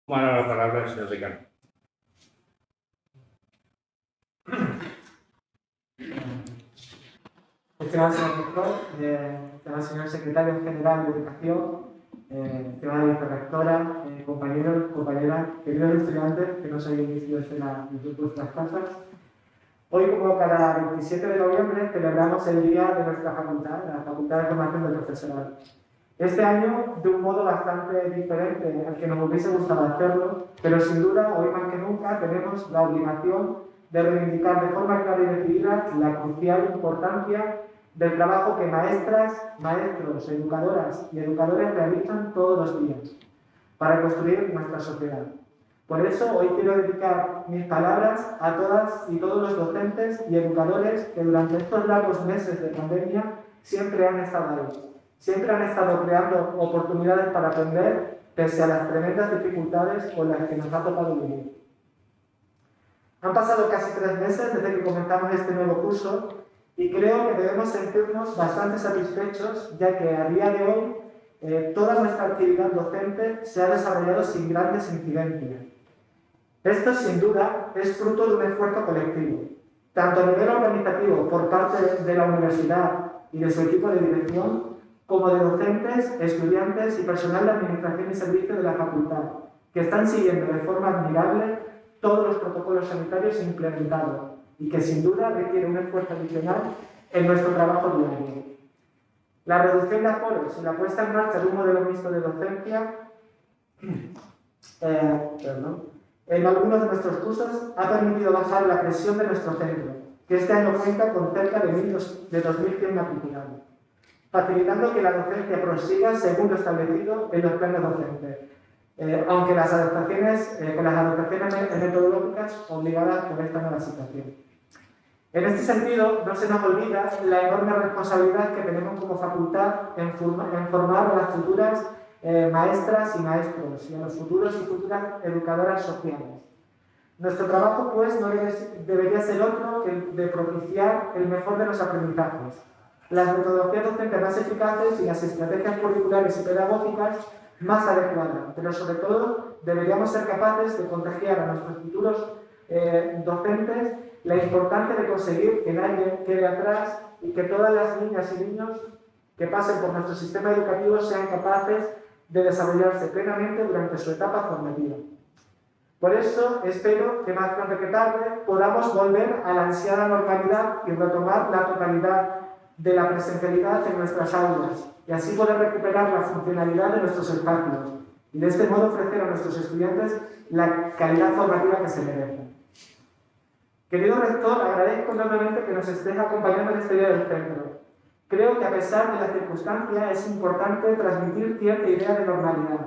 Bueno, la palabra es el Ricardo. Estimado señor rector, estimado señor secretario general de Educación, estimada vicerrectora, compañeros, compañeras, queridos estudiantes que nos habéis visto desde vuestras casas. Hoy, como cada 27 de noviembre, celebramos el día de nuestra facultad, la Facultad de Formación del Profesorado. Este año, de un modo bastante diferente al que nos hubiese gustado hacerlo, pero sin duda, hoy más que nunca, tenemos la obligación de reivindicar de forma clara y decidida la crucial importancia del trabajo que maestras, maestros, educadoras y educadores realizan todos los días para construir nuestra sociedad. Por eso, hoy quiero dedicar mis palabras a todas y todos los docentes y educadores que durante estos largos meses de pandemia siempre han estado ahí. Siempre han estado creando oportunidades para aprender pese a las tremendas dificultades con las que nos ha tocado vivir. Han pasado casi 3 meses desde que comenzamos este nuevo curso y creo que debemos sentirnos bastante satisfechos, ya que a día de hoy toda nuestra actividad docente se ha desarrollado sin grandes incidencias. Esto, sin duda, es fruto de un esfuerzo colectivo, tanto a nivel organizativo por parte de la universidad y de su equipo de dirección, como de docentes, estudiantes y personal de administración y servicio de la facultad, que están siguiendo de forma admirable todos los protocolos sanitarios implementados y que sin duda requiere un esfuerzo adicional en nuestro trabajo diario. La reducción de aforos y la puesta en marcha de un modelo mixto de docencia en algunos de nuestros cursos ha permitido bajar la presión de nuestro centro, que este año cuenta con cerca de 2.100 matriculados, facilitando que la docencia prosiga según lo establecido en los planes docentes, aunque las adaptaciones metodológicas obligadas por esta nueva situación. En este sentido, no se nos olvida la enorme responsabilidad que tenemos como facultad en formar a las futuras maestras y maestros y a los futuros y futuras educadoras sociales. Nuestro trabajo, pues, no debería ser otro que el de propiciar el mejor de los aprendizajes, las metodologías docentes más eficaces y las estrategias curriculares y pedagógicas más adecuadas, pero sobre todo deberíamos ser capaces de contagiar a nuestros futuros docentes la importancia de conseguir que nadie quede atrás y que todas las niñas y niños que pasen por nuestro sistema educativo sean capaces de desarrollarse plenamente durante su etapa formativa. Por eso espero que más pronto que tarde podamos volver a la ansiada normalidad y retomar la totalidad de la presencialidad en nuestras aulas y así poder recuperar la funcionalidad de nuestros espacios y de este modo ofrecer a nuestros estudiantes la calidad formativa que se merecen. Querido rector, agradezco enormemente que nos estés acompañando en este día del centro. Creo que a pesar de las circunstancias es importante transmitir cierta idea de normalidad.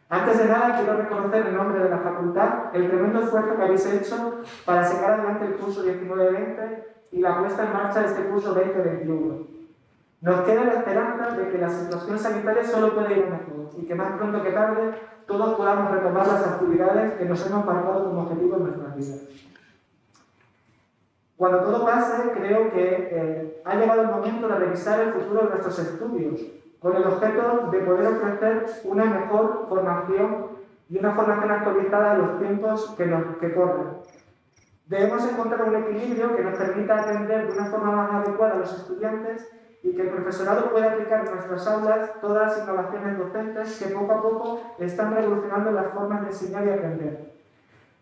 Antes de nada, quiero reconocer en nombre de la facultad el tremendo esfuerzo que habéis hecho para sacar adelante el curso 19-20 y la puesta en marcha de este curso 20-21. Nos queda la esperanza de que la situación sanitaria solo puede ir a mejor y que más pronto que tarde todos podamos retomar las actividades que nos hemos marcado como objetivo en nuestras vidas. Cuando todo pase, creo que ha llegado el momento de revisar el futuro de nuestros estudios, con el objeto de poder ofrecer una mejor formación y una formación actualizada a los tiempos que corren. Debemos encontrar un equilibrio que nos permita atender de una forma más adecuada a los estudiantes y que el profesorado pueda aplicar en nuestras aulas todas las innovaciones docentes que poco a poco están revolucionando las formas de enseñar y aprender.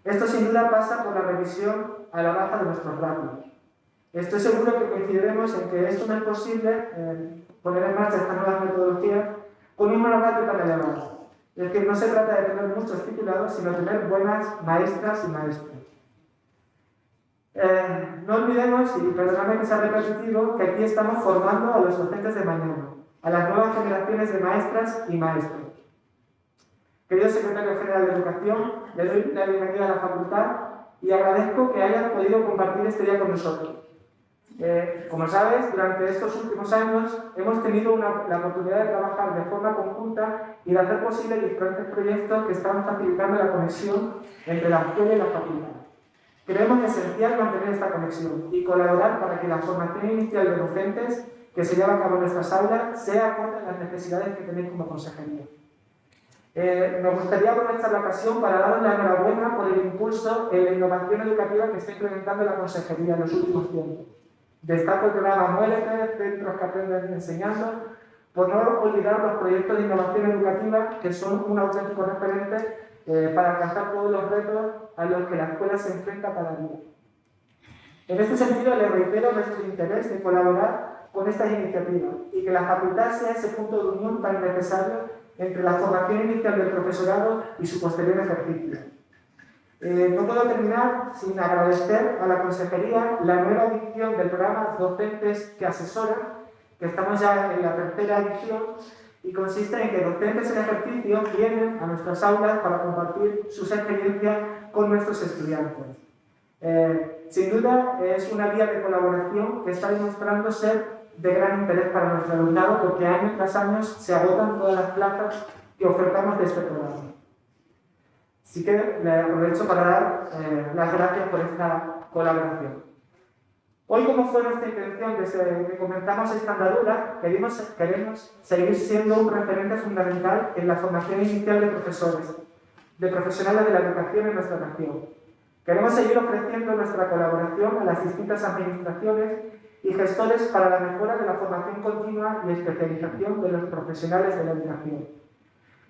Esto sin duda pasa por la revisión a la baja de nuestros ratios. Estoy seguro que coincidiremos en que esto no es posible poner en marcha estas nuevas metodologías con un ratio tan elevado. Es decir, no se trata de tener muchos titulados, sino de tener buenas maestras y maestros. No olvidemos, y perdóname que sea repetitivo, que aquí estamos formando a los docentes de mañana, a las nuevas generaciones de maestras y maestros. Querido secretario general de Educación, le doy la bienvenida a la facultad y agradezco que hayas podido compartir este día con nosotros. Como sabes, durante estos últimos años hemos tenido la oportunidad de trabajar de forma conjunta y de hacer posible diferentes proyectos que están facilitando la conexión entre la escuela y la facultad. Creemos esencial mantener esta conexión y colaborar para que la formación inicial de docentes que se lleva a cabo en nuestras aulas sea acorde a las necesidades que tenéis como consejería. Me gustaría aprovechar la ocasión para daros la enhorabuena por el impulso en la innovación educativa que está implementando la consejería en los últimos tiempos. Destaco el programa Muélete, Centros que Aprenden Enseñando, por no olvidar los proyectos de innovación educativa que son un auténtico referente para alcanzar todos los retos a los que la escuela se enfrenta cada día. En este sentido, les reitero nuestro interés de colaborar con estas iniciativas y que la facultad sea ese punto de unión tan necesario entre la formación inicial del profesorado y su posterior ejercicio. No puedo terminar sin agradecer a la consejería la nueva edición del programa Docentes que Asesoran, que estamos ya en la tercera edición, y consiste en que docentes en ejercicio vienen a nuestras aulas para compartir sus experiencias con nuestros estudiantes. Sin duda es una vía de colaboración que está demostrando ser de gran interés para nuestro alumnado porque año tras año se agotan todas las plazas que ofertamos de este programa. Así que le aprovecho para dar las gracias por esta colaboración. Hoy, como fue nuestra intención desde que comenzamos esta andadura, queremos seguir siendo un referente fundamental en la formación inicial de profesores, de profesionales de la educación en nuestra nación. Queremos seguir ofreciendo nuestra colaboración a las distintas administraciones y gestores para la mejora de la formación continua y especialización de los profesionales de la educación.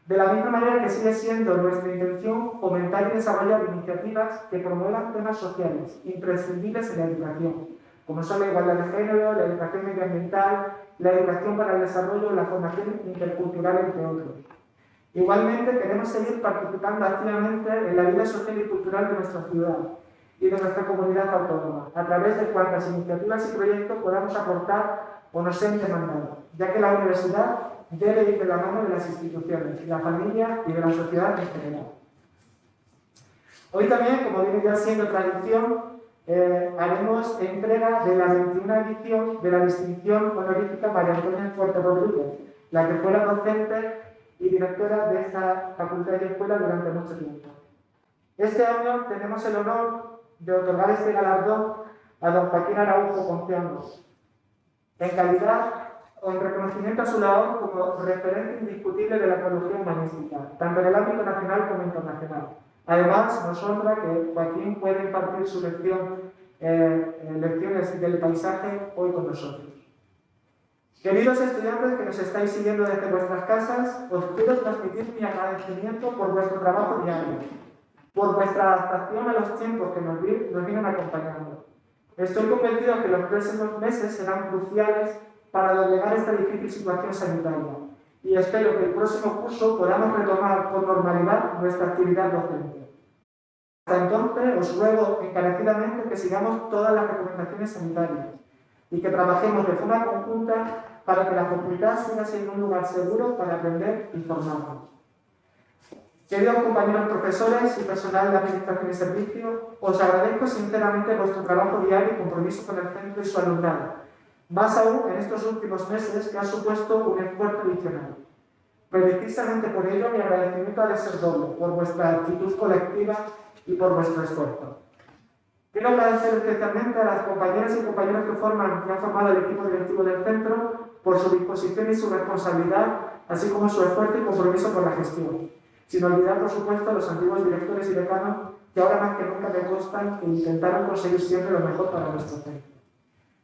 De la misma manera que sigue siendo nuestra intención fomentar y desarrollar iniciativas que promuevan temas sociales imprescindibles en la educación, como son la igualdad de género, la educación medioambiental, la educación para el desarrollo, la formación intercultural, entre otros. Igualmente, queremos seguir participando activamente en la vida social y cultural de nuestra ciudad y de nuestra comunidad autónoma, a través de cuantas iniciativas y proyectos podamos aportar o nos sean demandados, ya que la universidad debe ir de la mano de las instituciones, de la familia y de la sociedad en general. Hoy también, como viene ya siendo tradición, haremos entrega de la 21ª edición de la distinción honorífica María Antonia Fuerte Rodríguez, la que fuera docente y directora de esta facultad y escuela durante mucho tiempo. Este año tenemos el honor de otorgar este galardón a don Joaquín Araujo Ponciano, en calidad o en reconocimiento a su labor como referente indiscutible de la teología humanística, tanto en el ámbito nacional como internacional. Además, nos honra que Joaquín pueda impartir su lecciones del paisaje hoy con nosotros. Queridos estudiantes que nos estáis siguiendo desde vuestras casas, os quiero transmitir mi agradecimiento por vuestro trabajo diario, por vuestra adaptación a los tiempos que nos vienen acompañando. Estoy convencido que los próximos meses serán cruciales para doblegar esta difícil situación sanitaria y espero que el próximo curso podamos retomar con normalidad nuestra actividad docente. Hasta entonces, os ruego encarecidamente que sigamos todas las recomendaciones sanitarias y que trabajemos de forma conjunta para que la facultad siga siendo un lugar seguro para aprender y formarnos. Queridos compañeros profesores y personal de Administración y Servicio, os agradezco sinceramente vuestro trabajo diario y compromiso con el centro y su alumnado, más aún en estos últimos meses que ha supuesto un esfuerzo adicional. Precisamente por ello mi agradecimiento ha de ser doble, por vuestra actitud colectiva y por vuestro esfuerzo. Quiero agradecer especialmente a las compañeras y compañeros que han formado el equipo directivo del centro por su disposición y su responsabilidad, así como su esfuerzo y compromiso por la gestión. Sin olvidar, por supuesto, a los antiguos directores y decanos que ahora más que nunca me constan que intentaron conseguir siempre lo mejor para nuestro centro.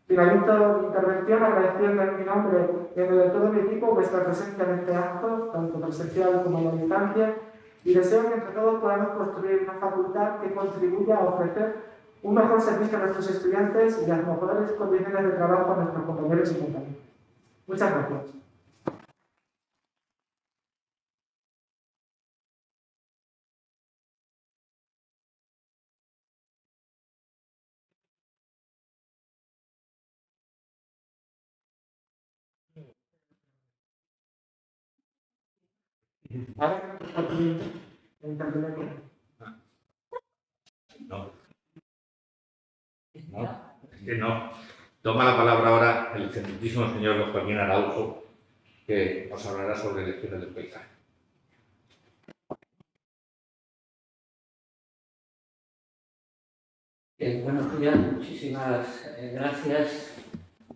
Finalizo mi intervención agradeciendo en mi nombre y en el de todo mi equipo vuestra presencia en este acto, tanto presencial como a la distancia, y deseo que entre todos podamos construir una facultad que contribuya a ofrecer un mejor servicio a nuestros estudiantes y las mejores condiciones de trabajo a nuestros compañeros y compañeras. Muchas gracias. Ahora aquí intervenir con... No. No, es que no. Toma la palabra ahora el excelentísimo señor Joaquín Araujo, que nos hablará sobre lecciones del paisaje. Buenos días, muchísimas gracias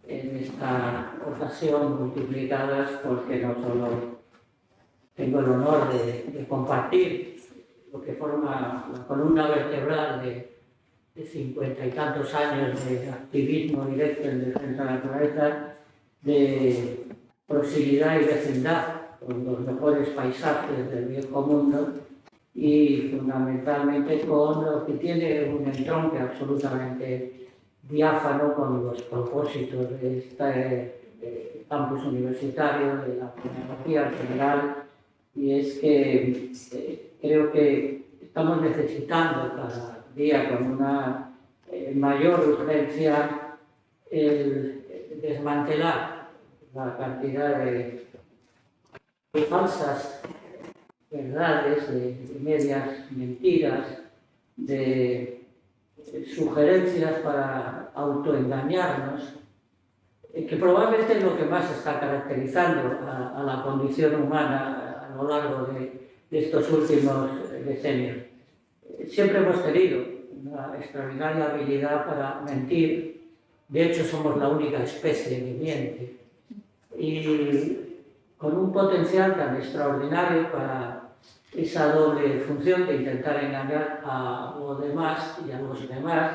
en esta ocasión multiplicadas porque no solo tengo el honor de compartir lo que forma la columna vertebral de 50 y tantos años de activismo directo en defensa de la naturaleza, de proximidad y vecindad con los mejores paisajes del viejo mundo y fundamentalmente con lo que tiene un entronque absolutamente diáfano con los propósitos de este campus universitario, de la tecnología en general, y es que creo que estamos necesitando cada día con una mayor urgencia el desmantelar la cantidad de falsas verdades, de medias mentiras, de sugerencias para autoengañarnos, que probablemente es lo que más está caracterizando a la condición humana a lo largo de estos últimos decenios. Siempre hemos tenido una extraordinaria habilidad para mentir, de hecho somos la única especie viviente, y con un potencial tan extraordinario para esa doble función de intentar engañar a los demás y a los demás,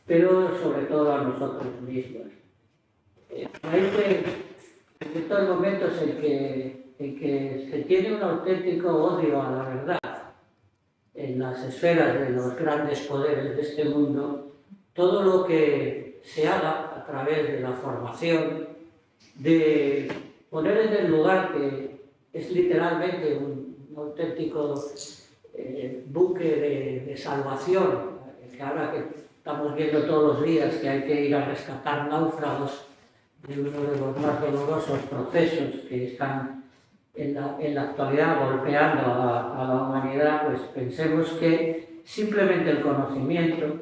pero sobre todo a nosotros mismos. Parece en estos momentos en que se tiene un auténtico odio a la verdad en las esferas de los grandes poderes de este mundo, todo lo que se haga a través de la formación, de poner en el lugar que es literalmente un auténtico buque de salvación, que ahora que estamos viendo todos los días que hay que ir a rescatar náufragos de uno de los más dolorosos procesos que están en la actualidad golpeando a la humanidad, pues pensemos que simplemente el conocimiento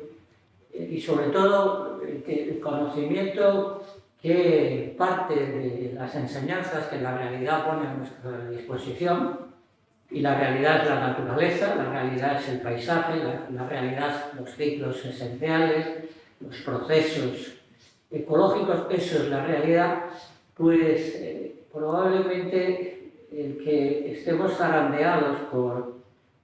y sobre todo el conocimiento que parte de las enseñanzas que la realidad pone a nuestra disposición. Y la realidad es la naturaleza, la realidad es el paisaje, la realidad los ciclos esenciales, los procesos ecológicos, eso es la realidad. Pues probablemente el que estemos zarandeados por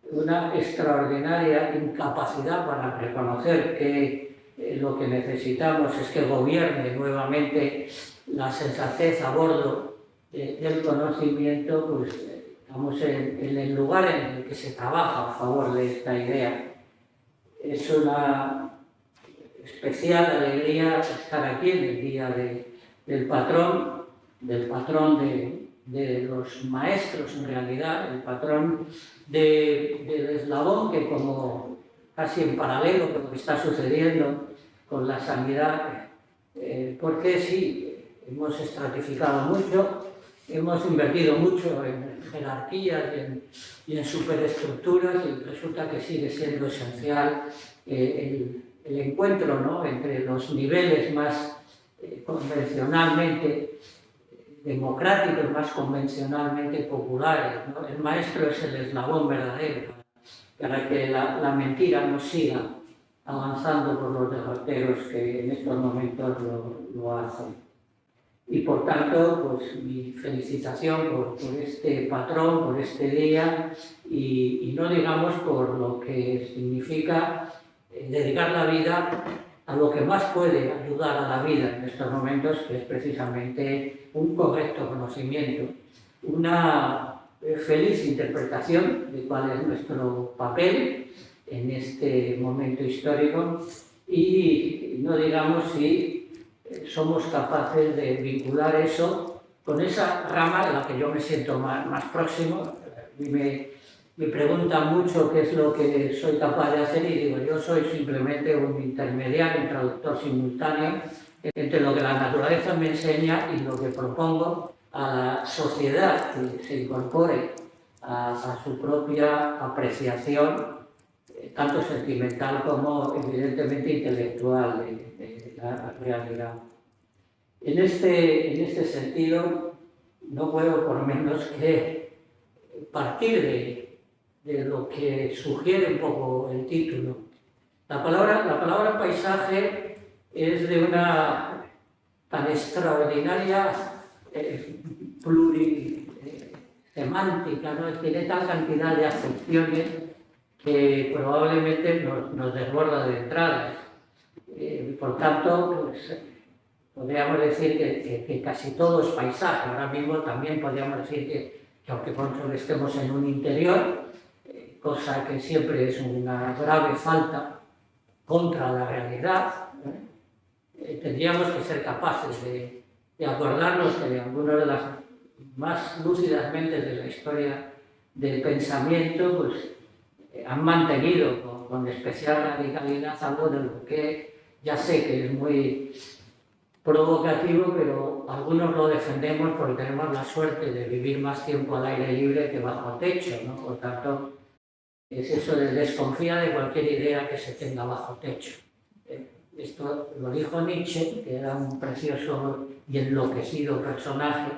una extraordinaria incapacidad para reconocer que lo que necesitamos es que gobierne nuevamente la sensatez a bordo del conocimiento, pues estamos en el lugar en el que se trabaja a favor de esta idea. Es una especial alegría estar aquí en el día del patrón de los maestros, en realidad, el patrón del eslabón que, como casi en paralelo con lo que está sucediendo con la sanidad, porque sí, hemos estratificado mucho, hemos invertido mucho en jerarquías y en superestructuras, y resulta que sigue siendo esencial el encuentro, ¿no?, entre los niveles más convencionalmente democráticos, más convencionalmente populares, ¿no? El maestro es el eslabón verdadero para que la mentira no siga avanzando por los derroteros que en estos momentos lo hacen. Y por tanto, pues mi felicitación por este patrón, por este día, y no digamos por lo que significa dedicar la vida a lo que más puede ayudar a la vida en estos momentos, que es precisamente un correcto conocimiento, una feliz interpretación de cuál es nuestro papel en este momento histórico, y no digamos si somos capaces de vincular eso con esa rama de la que yo me siento más próximo. Me preguntan mucho qué es lo que soy capaz de hacer, y digo, yo soy simplemente un intermediario, un traductor simultáneo entre lo que la naturaleza me enseña y lo que propongo a la sociedad que se incorpore a su propia apreciación, tanto sentimental como evidentemente intelectual de la realidad. En este sentido, no puedo por menos que partir de lo que sugiere un poco el título. La palabra paisaje es de una tan extraordinaria plurisemántica, ¿no? Tiene tal cantidad de acepciones que probablemente nos desborda de entrada. Por tanto, pues, podríamos decir que casi todo es paisaje. Ahora mismo también podríamos decir que aunque pronto estemos en un interior, cosa que siempre es una grave falta contra la realidad, tendríamos que ser capaces de acordarnos que algunas de las más lúcidas mentes de la historia del pensamiento pues, han mantenido con especial radicalidad algo de lo que ya sé que es muy provocativo, pero algunos lo defendemos porque tenemos la suerte de vivir más tiempo al aire libre que bajo techo, ¿no? Por tanto, es eso de desconfía de cualquier idea que se tenga bajo techo. Esto lo dijo Nietzsche, que era un precioso y enloquecido personaje,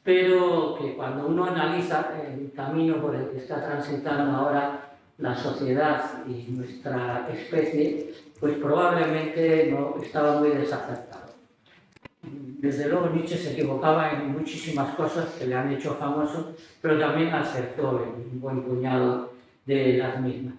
pero que cuando uno analiza el camino por el que está transitando ahora la sociedad y nuestra especie, pues probablemente no estaba muy desacertado. Desde luego Nietzsche se equivocaba en muchísimas cosas que le han hecho famoso, pero también acertó en un buen puñado de las mismas.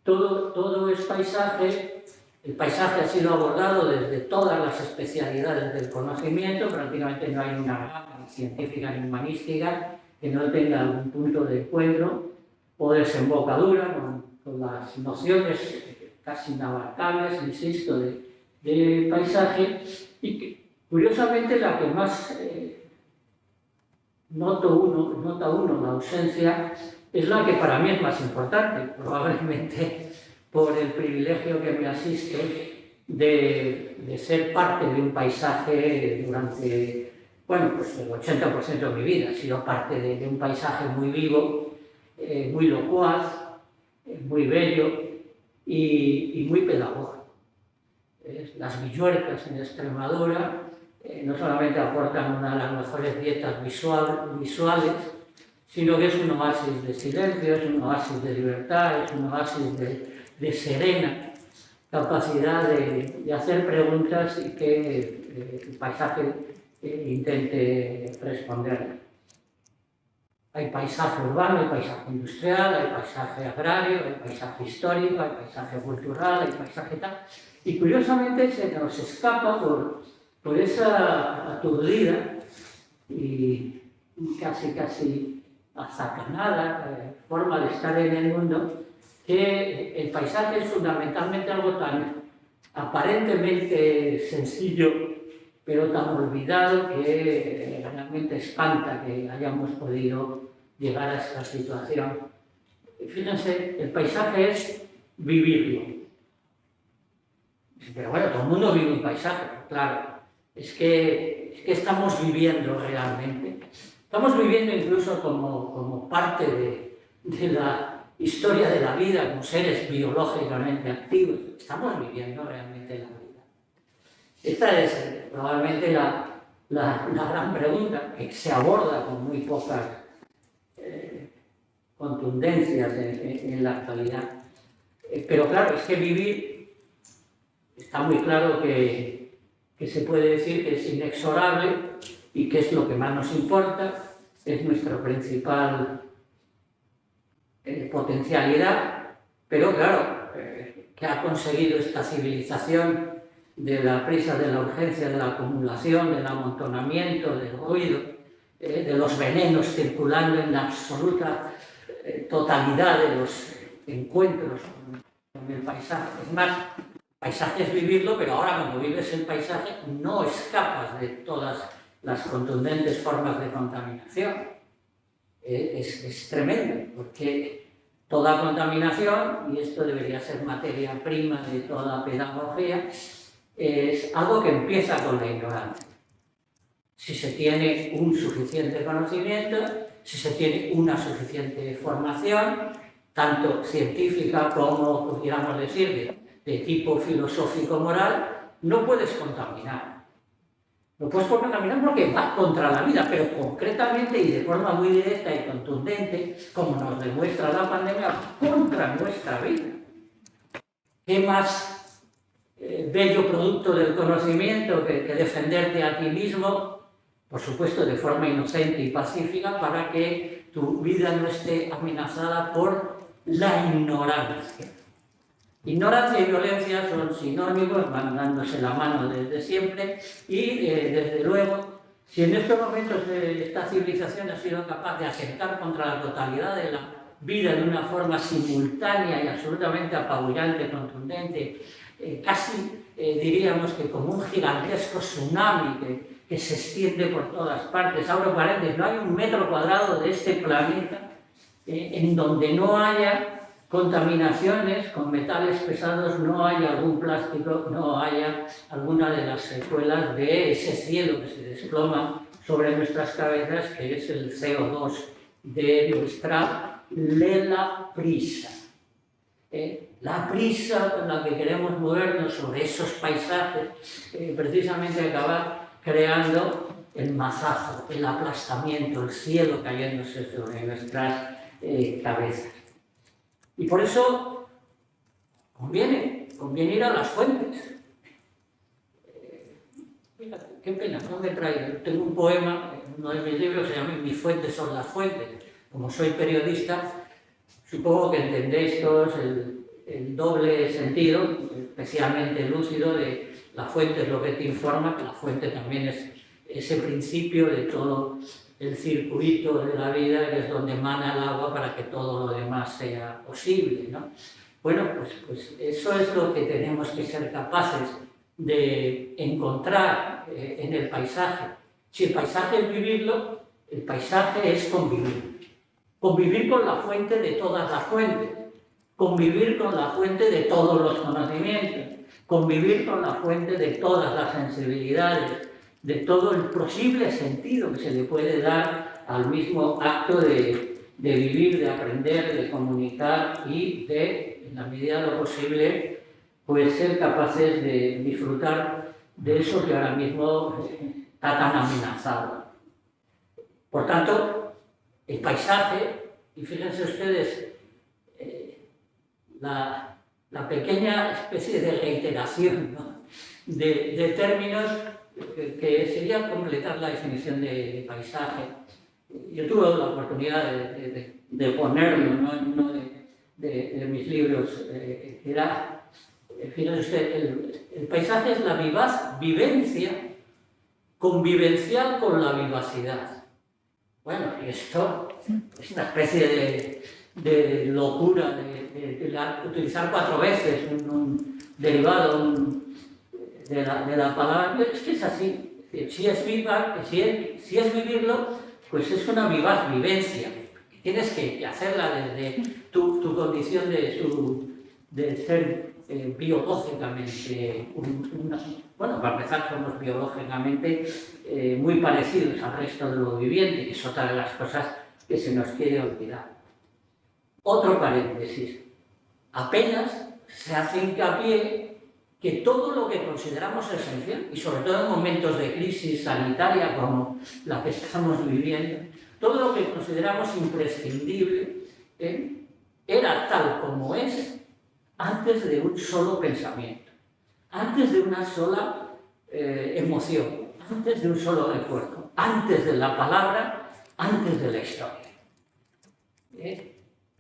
Todo es paisaje. El paisaje ha sido abordado desde todas las especialidades del conocimiento. Prácticamente no hay una rama ni científica ni humanística que no tenga algún punto de encuentro o desembocadura con las nociones casi inabarcables, insisto, de paisaje, y que, curiosamente, la que más nota uno la ausencia es la que para mí es más importante, probablemente por el privilegio que me asiste de ser parte de un paisaje durante, bueno, pues el 80% de mi vida. He sido parte de un paisaje muy vivo, muy locuaz, muy bello y muy pedagógico. las Villuercas en Extremadura, no solamente aportan una de las mejores dietas visuales, sino que es un oasis de silencio, es un oasis de libertad, es un oasis de serena capacidad de hacer preguntas y que el paisaje intente responder. Hay paisaje urbano, hay paisaje industrial, hay paisaje agrario, hay paisaje histórico, hay paisaje cultural, hay paisaje tal. Y curiosamente se nos escapa por esa aturdida y casi azacanada forma de estar en el mundo, que el paisaje es fundamentalmente algo tan aparentemente sencillo, pero tan olvidado que realmente espanta que hayamos podido llegar a esta situación. Fíjense, el paisaje es vivirlo. Pero bueno, todo el mundo vive un paisaje, claro. Es que estamos viviendo realmente. Estamos viviendo incluso como parte de la historia de la vida, como seres biológicamente activos. Estamos viviendo realmente la vida. Esta es probablemente la gran pregunta que se aborda con muy pocas contundencias en la actualidad. Pero claro, es que vivir, está muy claro que se puede decir que es inexorable y que es lo que más nos importa, es nuestra principal potencialidad, pero claro, que ha conseguido esta civilización de la prisa, de la urgencia, de la acumulación, del amontonamiento, del ruido, de los venenos circulando en la absoluta totalidad de los encuentros con el paisaje. Es más, paisaje es vivirlo, pero ahora cuando vives el paisaje no escapas de todas las contundentes formas de contaminación. Es tremendo, porque toda contaminación, y esto debería ser materia prima de toda pedagogía, es algo que empieza con la ignorancia. Si se tiene un suficiente conocimiento, si se tiene una suficiente formación, tanto científica como, pudiéramos decir, de tipo filosófico-moral, no puedes contaminar. No puedes contaminar porque va contra la vida, pero concretamente y de forma muy directa y contundente, como nos demuestra la pandemia, contra nuestra vida. ¿Qué más bello producto del conocimiento que defenderte a ti mismo, por supuesto de forma inocente y pacífica, para que tu vida no esté amenazada por la ignorancia? Ignorancia y violencia son sinónimos, van dándose la mano desde siempre y, desde luego, si en estos momentos esta civilización ha sido capaz de asentar contra la totalidad de la vida de una forma simultánea y absolutamente apabullante, contundente, casi diríamos que como un gigantesco tsunami que se extiende por todas partes. Abro paréntesis, no hay un metro cuadrado de este planeta en donde no haya contaminaciones con metales pesados, no haya algún plástico, no haya alguna de las secuelas de ese cielo que se desploma sobre nuestras cabezas, que es el CO2 de nuestra lela prisa. La prisa con la que queremos movernos sobre esos paisajes, precisamente acabar creando el mazazo, el aplastamiento, el cielo cayéndose sobre nuestras cabezas. Y por eso conviene ir a las fuentes. Fíjate, qué pena, no me traigo. Tengo un poema, uno de mis libros se llama Mis fuentes son las fuentes. Como soy periodista, supongo que entendéis todos el doble sentido, especialmente lúcido, de la fuente es lo que te informa, que la fuente también es ese principio de todo el circuito de la vida, que es donde emana el agua para que todo lo demás sea posible, ¿no? Bueno, pues eso es lo que tenemos que ser capaces de encontrar en el paisaje. Si el paisaje es vivirlo, el paisaje es convivir. Convivir con la fuente de todas las fuentes, convivir con la fuente de todos los conocimientos, convivir con la fuente de todas las sensibilidades, de todo el posible sentido que se le puede dar al mismo acto de vivir, de aprender, de comunicar y de, en la medida de lo posible, pues ser capaces de disfrutar de eso que ahora mismo está tan amenazado. Por tanto, el paisaje, y fíjense ustedes, la pequeña especie de reiteración, ¿no?, de términos que sería completar la definición de paisaje. Yo tuve la oportunidad de ponerlo, ¿no?, en uno de mis libros, que era, fíjense usted, el paisaje es la vivaz vivencia convivencial con la vivacidad. Bueno, y esto es una especie de locura de utilizar 4 veces un derivado de la palabra. Es que es así. Si es vivirlo, pues es una vivaz vivencia. Tienes que hacerla desde tu condición de ser biológicamente, bueno, para empezar, somos biológicamente muy parecidos al resto de lo viviente, que es otra de las cosas que se nos quiere olvidar. Otro paréntesis. Apenas se hace hincapié que todo lo que consideramos esencial, y sobre todo en momentos de crisis sanitaria como la que estamos viviendo, todo lo que consideramos imprescindible era tal como es antes de un solo pensamiento, antes de una sola emoción, antes de un solo recuerdo, antes de la palabra, antes de la historia.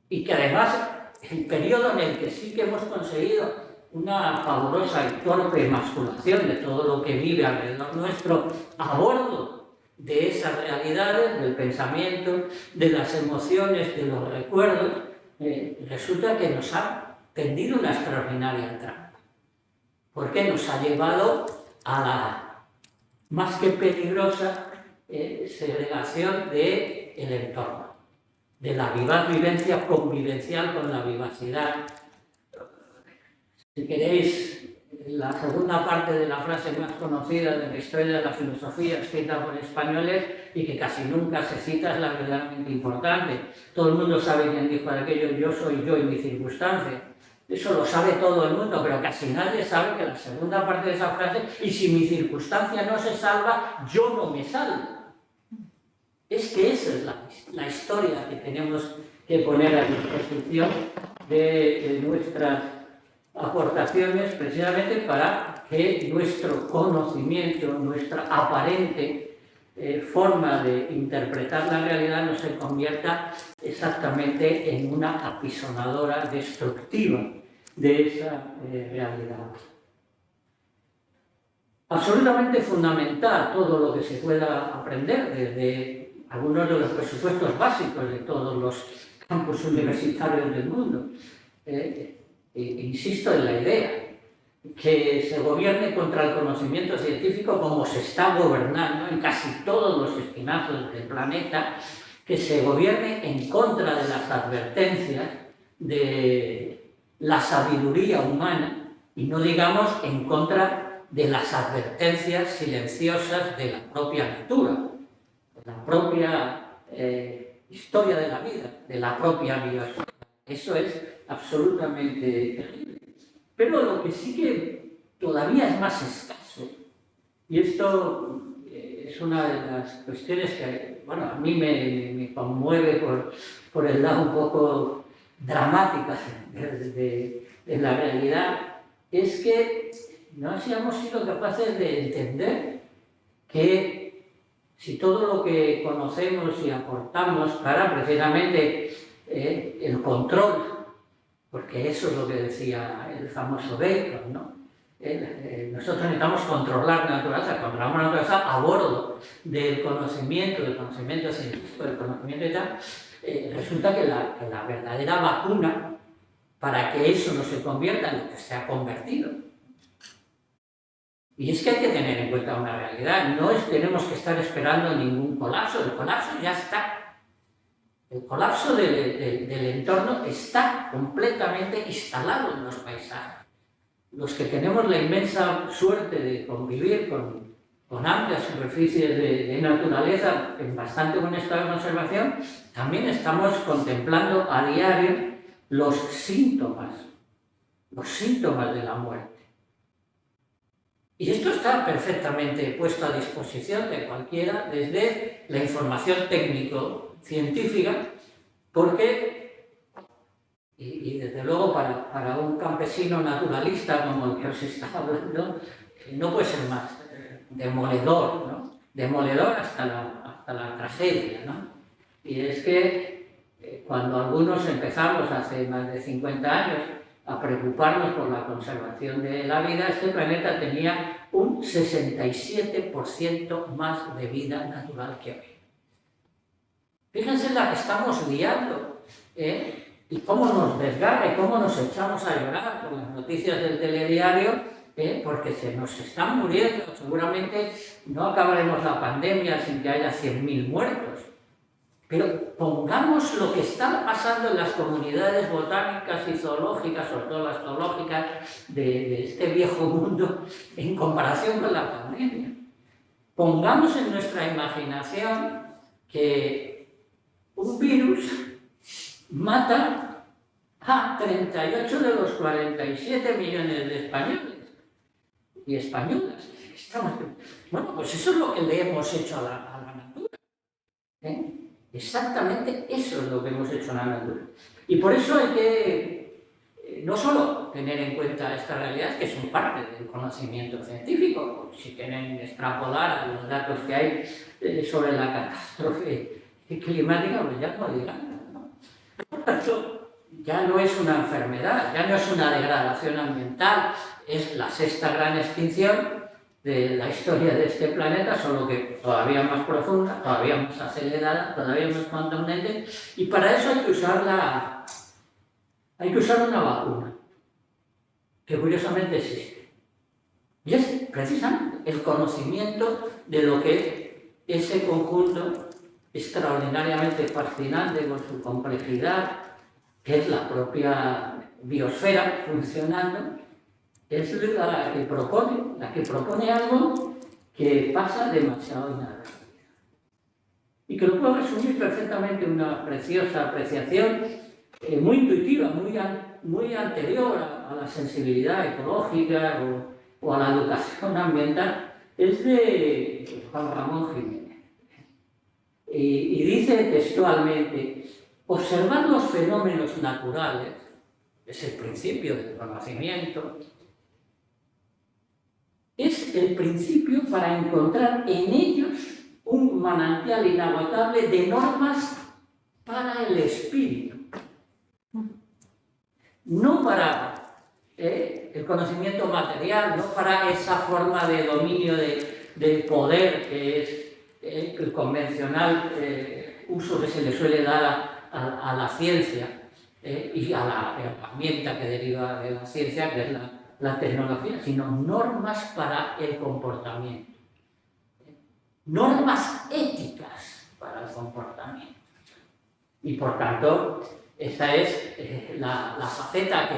Y que además el periodo en el que sí que hemos conseguido una fabulosa y torpe emasculación de todo lo que vive alrededor nuestro a bordo de esas realidades, del pensamiento, de las emociones, de los recuerdos, resulta que nos ha tendido una extraordinaria trampa, porque nos ha llevado a la más que peligrosa segregación del entorno, de la vivaz vivencia convivencial con la vivacidad. Si queréis, la segunda parte de la frase más conocida de la historia de la filosofía, escrita por españoles y que casi nunca se cita, es la verdaderamente importante. Todo el mundo sabe quién dijo aquello: yo soy yo y mi circunstancia. Eso lo sabe todo el mundo, pero casi nadie sabe que la segunda parte de esa frase: y si mi circunstancia no se salva, yo no me salvo. Es que esa es la historia que tenemos que poner a disposición de nuestras aportaciones, precisamente para que nuestro conocimiento, nuestra aparente forma de interpretar la realidad no se convierta exactamente en una apisonadora destructiva de esa realidad. Absolutamente fundamental todo lo que se pueda aprender desde algunos de los presupuestos básicos de todos los campus universitarios del mundo. Insisto en la idea que se gobierne contra el conocimiento científico como se está gobernando en casi todos los esquinazos del planeta, que se gobierne en contra de las advertencias de la sabiduría humana y no digamos en contra de las advertencias silenciosas de la propia natura, de la propia historia de la vida, de la propia biosfera. Eso es absolutamente terrible. Pero lo que sí que todavía es más escaso, y esto es una de las cuestiones que, bueno, a mí me conmueve por el lado un poco dramático de la realidad, es que no hayamos sido capaces de entender que si todo lo que conocemos y aportamos para precisamente el control, porque eso es lo que decía el famoso Bacon, ¿no? Nosotros necesitamos controlar la naturaleza, controlamos la naturaleza a bordo del conocimiento científico, del conocimiento y tal. Resulta que la verdadera vacuna para que eso no se convierta en lo que se ha convertido. Y es que hay que tener en cuenta una realidad, no tenemos que estar esperando ningún colapso, el colapso ya está. El colapso del entorno está completamente instalado en los paisajes. Los que tenemos la inmensa suerte de convivir con amplias superficies de naturaleza en bastante buen estado de conservación, también estamos contemplando a diario los síntomas los síntomas de la muerte. Y esto está perfectamente puesto a disposición de cualquiera desde la información técnico-científica, porque, y desde luego para un campesino naturalista como el que os está hablando, no puede ser más demoledor, ¿no? Demoledor hasta la tragedia, ¿no? Y es que cuando algunos empezamos hace más de 50 años a preocuparnos por la conservación de la vida, este planeta tenía un 67% más de vida natural que hoy. Fíjense en la que estamos liando, y cómo nos desgarra y cómo nos echamos a llorar con las noticias del telediario, porque se nos están muriendo. Seguramente no acabaremos la pandemia sin que haya 100.000 muertos. Pero pongamos lo que está pasando en las comunidades botánicas y zoológicas, sobre todo las zoológicas de este viejo mundo, en comparación con la pandemia. Pongamos en nuestra imaginación que un virus mata a 38 de los 47 millones de españoles y españolas. Bueno, pues eso es lo que le hemos hecho a la natura. Exactamente eso es lo que hemos hecho a la natura. Y por eso hay que no solo tener en cuenta estas realidades, que son parte del conocimiento científico, si quieren extrapolar a los datos que hay sobre la catástrofe climática, pues ya lo dirán, ¿no? Por tanto, ya no es una enfermedad, ya no es una degradación ambiental, es la sexta gran extinción de la historia de este planeta, solo que todavía más profunda, todavía más acelerada, todavía más contundente, y para eso hay que usar una vacuna, que curiosamente existe. Y es precisamente el conocimiento de lo que ese conjunto extraordinariamente fascinante con su complejidad, que es la propia biosfera funcionando, es la que propone algo que pasa demasiado inadvertido. Y que lo puedo resumir perfectamente en una preciosa apreciación, muy intuitiva, muy anterior a la sensibilidad ecológica o a la educación ambiental, es de Juan Ramón Jiménez. Y dice textualmente: observar los fenómenos naturales es el principio del conocimiento. Es el principio para encontrar en ellos un manantial inagotable de normas para el espíritu. No para el conocimiento material, no para esa forma de dominio del poder que es el convencional uso que se le suele dar a la ciencia y a la herramienta que deriva de la ciencia, que es la tecnología, sino normas para el comportamiento, normas éticas para el comportamiento. Y por tanto, esta es la faceta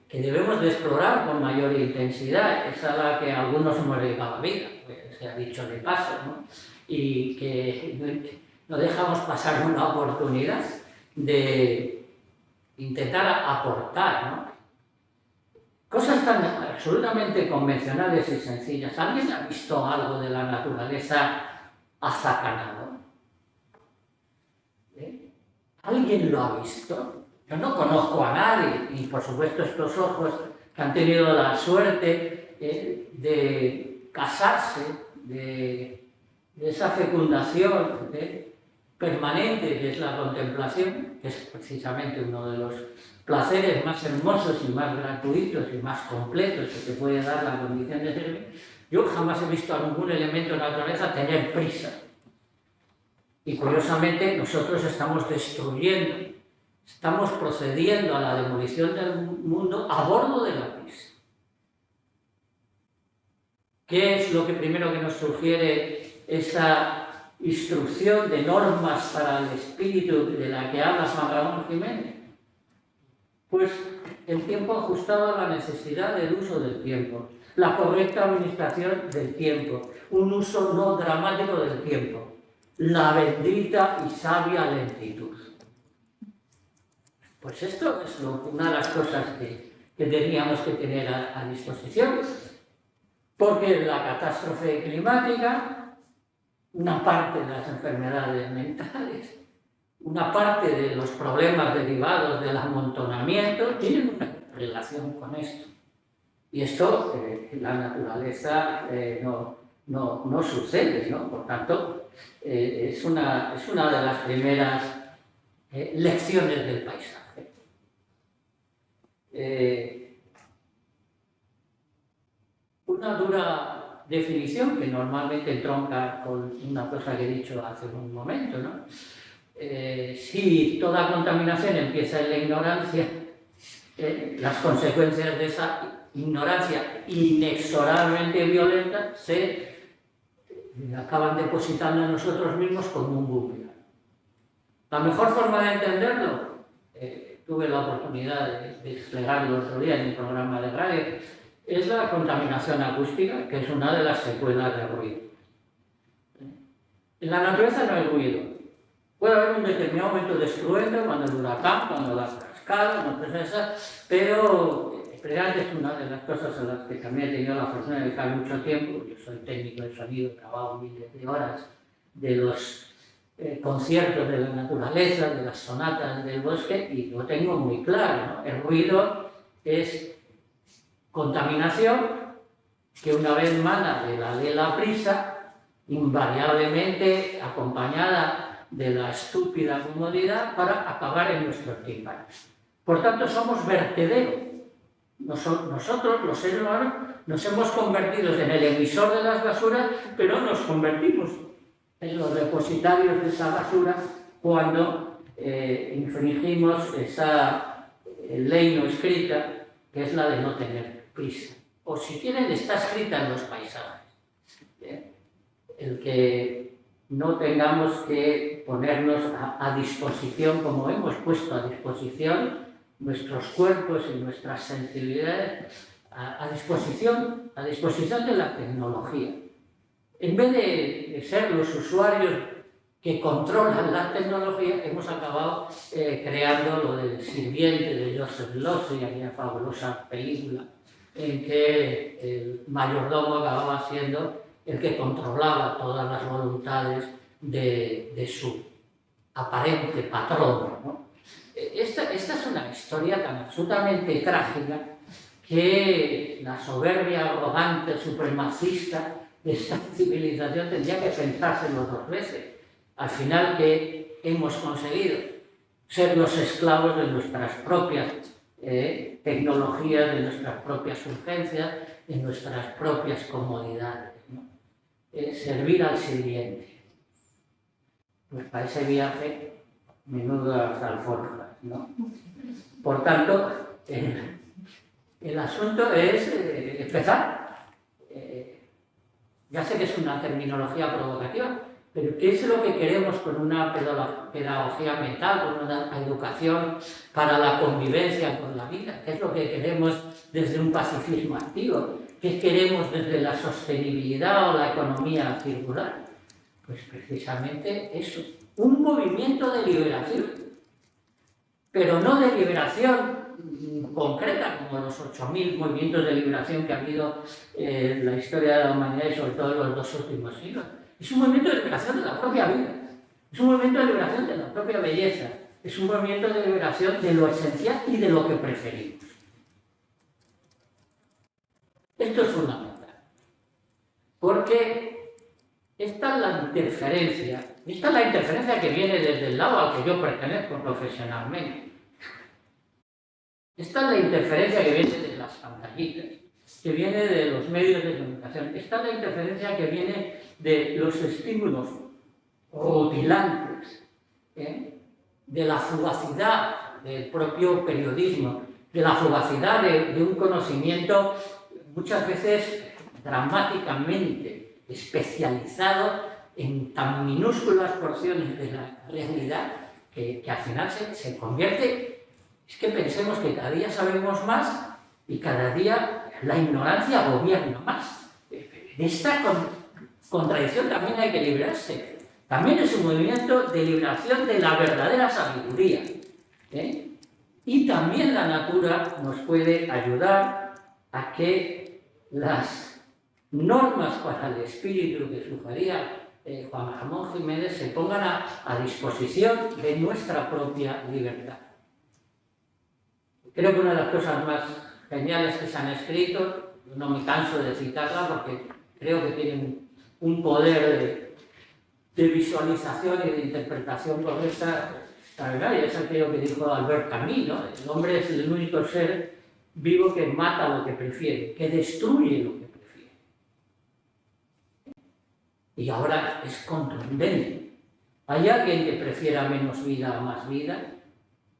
que debemos de explorar con mayor intensidad, es a la que algunos hemos dedicado la vida, pues se ha dicho de paso, ¿no? Y que no dejamos pasar una oportunidad de intentar aportar, ¿no? Cosas tan absolutamente convencionales y sencillas. ¿Alguien ha visto algo de la naturaleza azacanado? ¿Alguien lo ha visto? Yo no conozco a nadie, y por supuesto estos ojos que han tenido la suerte de casarse, de esa fecundación permanente que es la contemplación, que es precisamente uno de los placeres más hermosos y más gratuitos y más completos que te puede dar la condición de ser. Yo jamás he visto a ningún elemento de la naturaleza tener prisa. Y curiosamente nosotros estamos destruyendo, estamos procediendo a la demolición del mundo a bordo de la prisa. ¿Qué es lo que primero que nos sugiere esa instrucción de normas para el espíritu de la que habla Juan Ramón Jiménez? Pues el tiempo ajustado a la necesidad del uso del tiempo, la correcta administración del tiempo, un uso no dramático del tiempo, la bendita y sabia lentitud. Pues esto es una de las cosas que teníamos que tener a disposición, porque la catástrofe climática, una parte de las enfermedades mentales, una parte de los problemas derivados del amontonamiento tienen una relación con esto. Y esto en la naturaleza no sucede, ¿no? Por tanto, es una de las primeras lecciones del paisaje. Una dura definición que normalmente entronca con una cosa que he dicho hace un momento, ¿no? Si toda contaminación empieza en la ignorancia, las consecuencias de esa ignorancia inexorablemente violenta se acaban depositando en nosotros mismos como un bucle. La mejor forma de entenderlo, tuve la oportunidad de desplegarlo el otro día en un programa de radio, es la contaminación acústica, que es una de las secuelas del ruido. En la naturaleza no hay ruido. Puede haber un determinado momento de estruendo, cuando el huracán, cuando la cascada, cuando esas, pero precisamente es una de las cosas en las que también he tenido la fortuna de dedicar mucho tiempo. Yo soy técnico de sonido, he grabado miles de horas de los conciertos de la naturaleza, de las sonatas del bosque, y lo tengo muy claro, ¿no? El ruido es contaminación que una vez mana de la prisa, invariablemente acompañada de la estúpida comodidad para acabar en nuestros tímpanos. Por tanto, somos vertedero. Nosotros, los seres humanos, nos hemos convertido en el emisor de las basuras, pero nos convertimos en los depositarios de esa basura cuando infringimos esa ley no escrita, que es la de no tener prisa. O si quieren, está escrita en los paisajes. El que no tengamos que ponernos a disposición, como hemos puesto a disposición nuestros cuerpos y nuestras sensibilidades, a disposición de la tecnología. En vez de ser los usuarios que controlan la tecnología, hemos acabado creando lo del sirviente de Joseph Losey, aquella fabulosa película, en que el mayordomo acababa siendo el que controlaba todas las voluntades de su aparente patrón, ¿no? Esta es una historia tan absolutamente trágica que la soberbia arrogante, supremacista de esta civilización tendría que pensárselo dos veces. Al final, que hemos conseguido ser los esclavos de nuestras propias tecnologías, de nuestras propias urgencias, de nuestras propias comodidades, ¿no? Servir al sirviente. Pues para ese viaje, menudas alforjas, ¿no? Por tanto, el asunto es empezar. Ya sé que es una terminología provocativa, pero ¿qué es lo que queremos con una pedagogía mental, con una educación para la convivencia con la vida? ¿Qué es lo que queremos desde un pacifismo activo? ¿Qué queremos desde la sostenibilidad o la economía circular? Pues precisamente eso, un movimiento de liberación, pero no de liberación concreta, como los 8.000 movimientos de liberación que ha habido en la historia de la humanidad y sobre todo en los 2 últimos siglos. Es un movimiento de liberación de la propia vida, es un movimiento de liberación de la propia belleza, es un movimiento de liberación de lo esencial y de lo que preferimos. Esto es fundamental, porque esta es la interferencia que viene desde el lado al que yo pertenezco profesionalmente. Esta es la interferencia que viene de las pantallitas, que viene de los medios de comunicación. Esta es la interferencia que viene de los estímulos rutilantes, de la fugacidad del propio periodismo, de la fugacidad de un conocimiento muchas veces dramáticamente especializado en tan minúsculas porciones de la realidad que al final se convierte. Es que pensemos que cada día sabemos más y cada día la ignorancia gobierna más. De esta contradicción también hay que librarse. También es un movimiento de liberación de la verdadera sabiduría. Y también la natura nos puede ayudar a que las normas para el espíritu que sugería Juan Ramón Jiménez se pongan a disposición de nuestra propia libertad. Creo que una de las cosas más geniales que se han escrito, no me canso de citarla porque creo que tienen un poder de visualización y de interpretación correcta extraordinaria. Es aquello que dijo Albert Camus, ¿no? El hombre es el único ser vivo que mata lo que prefiere, que destruye lo que prefiere. Y ahora es contundente. ¿Hay alguien que prefiera menos vida a más vida?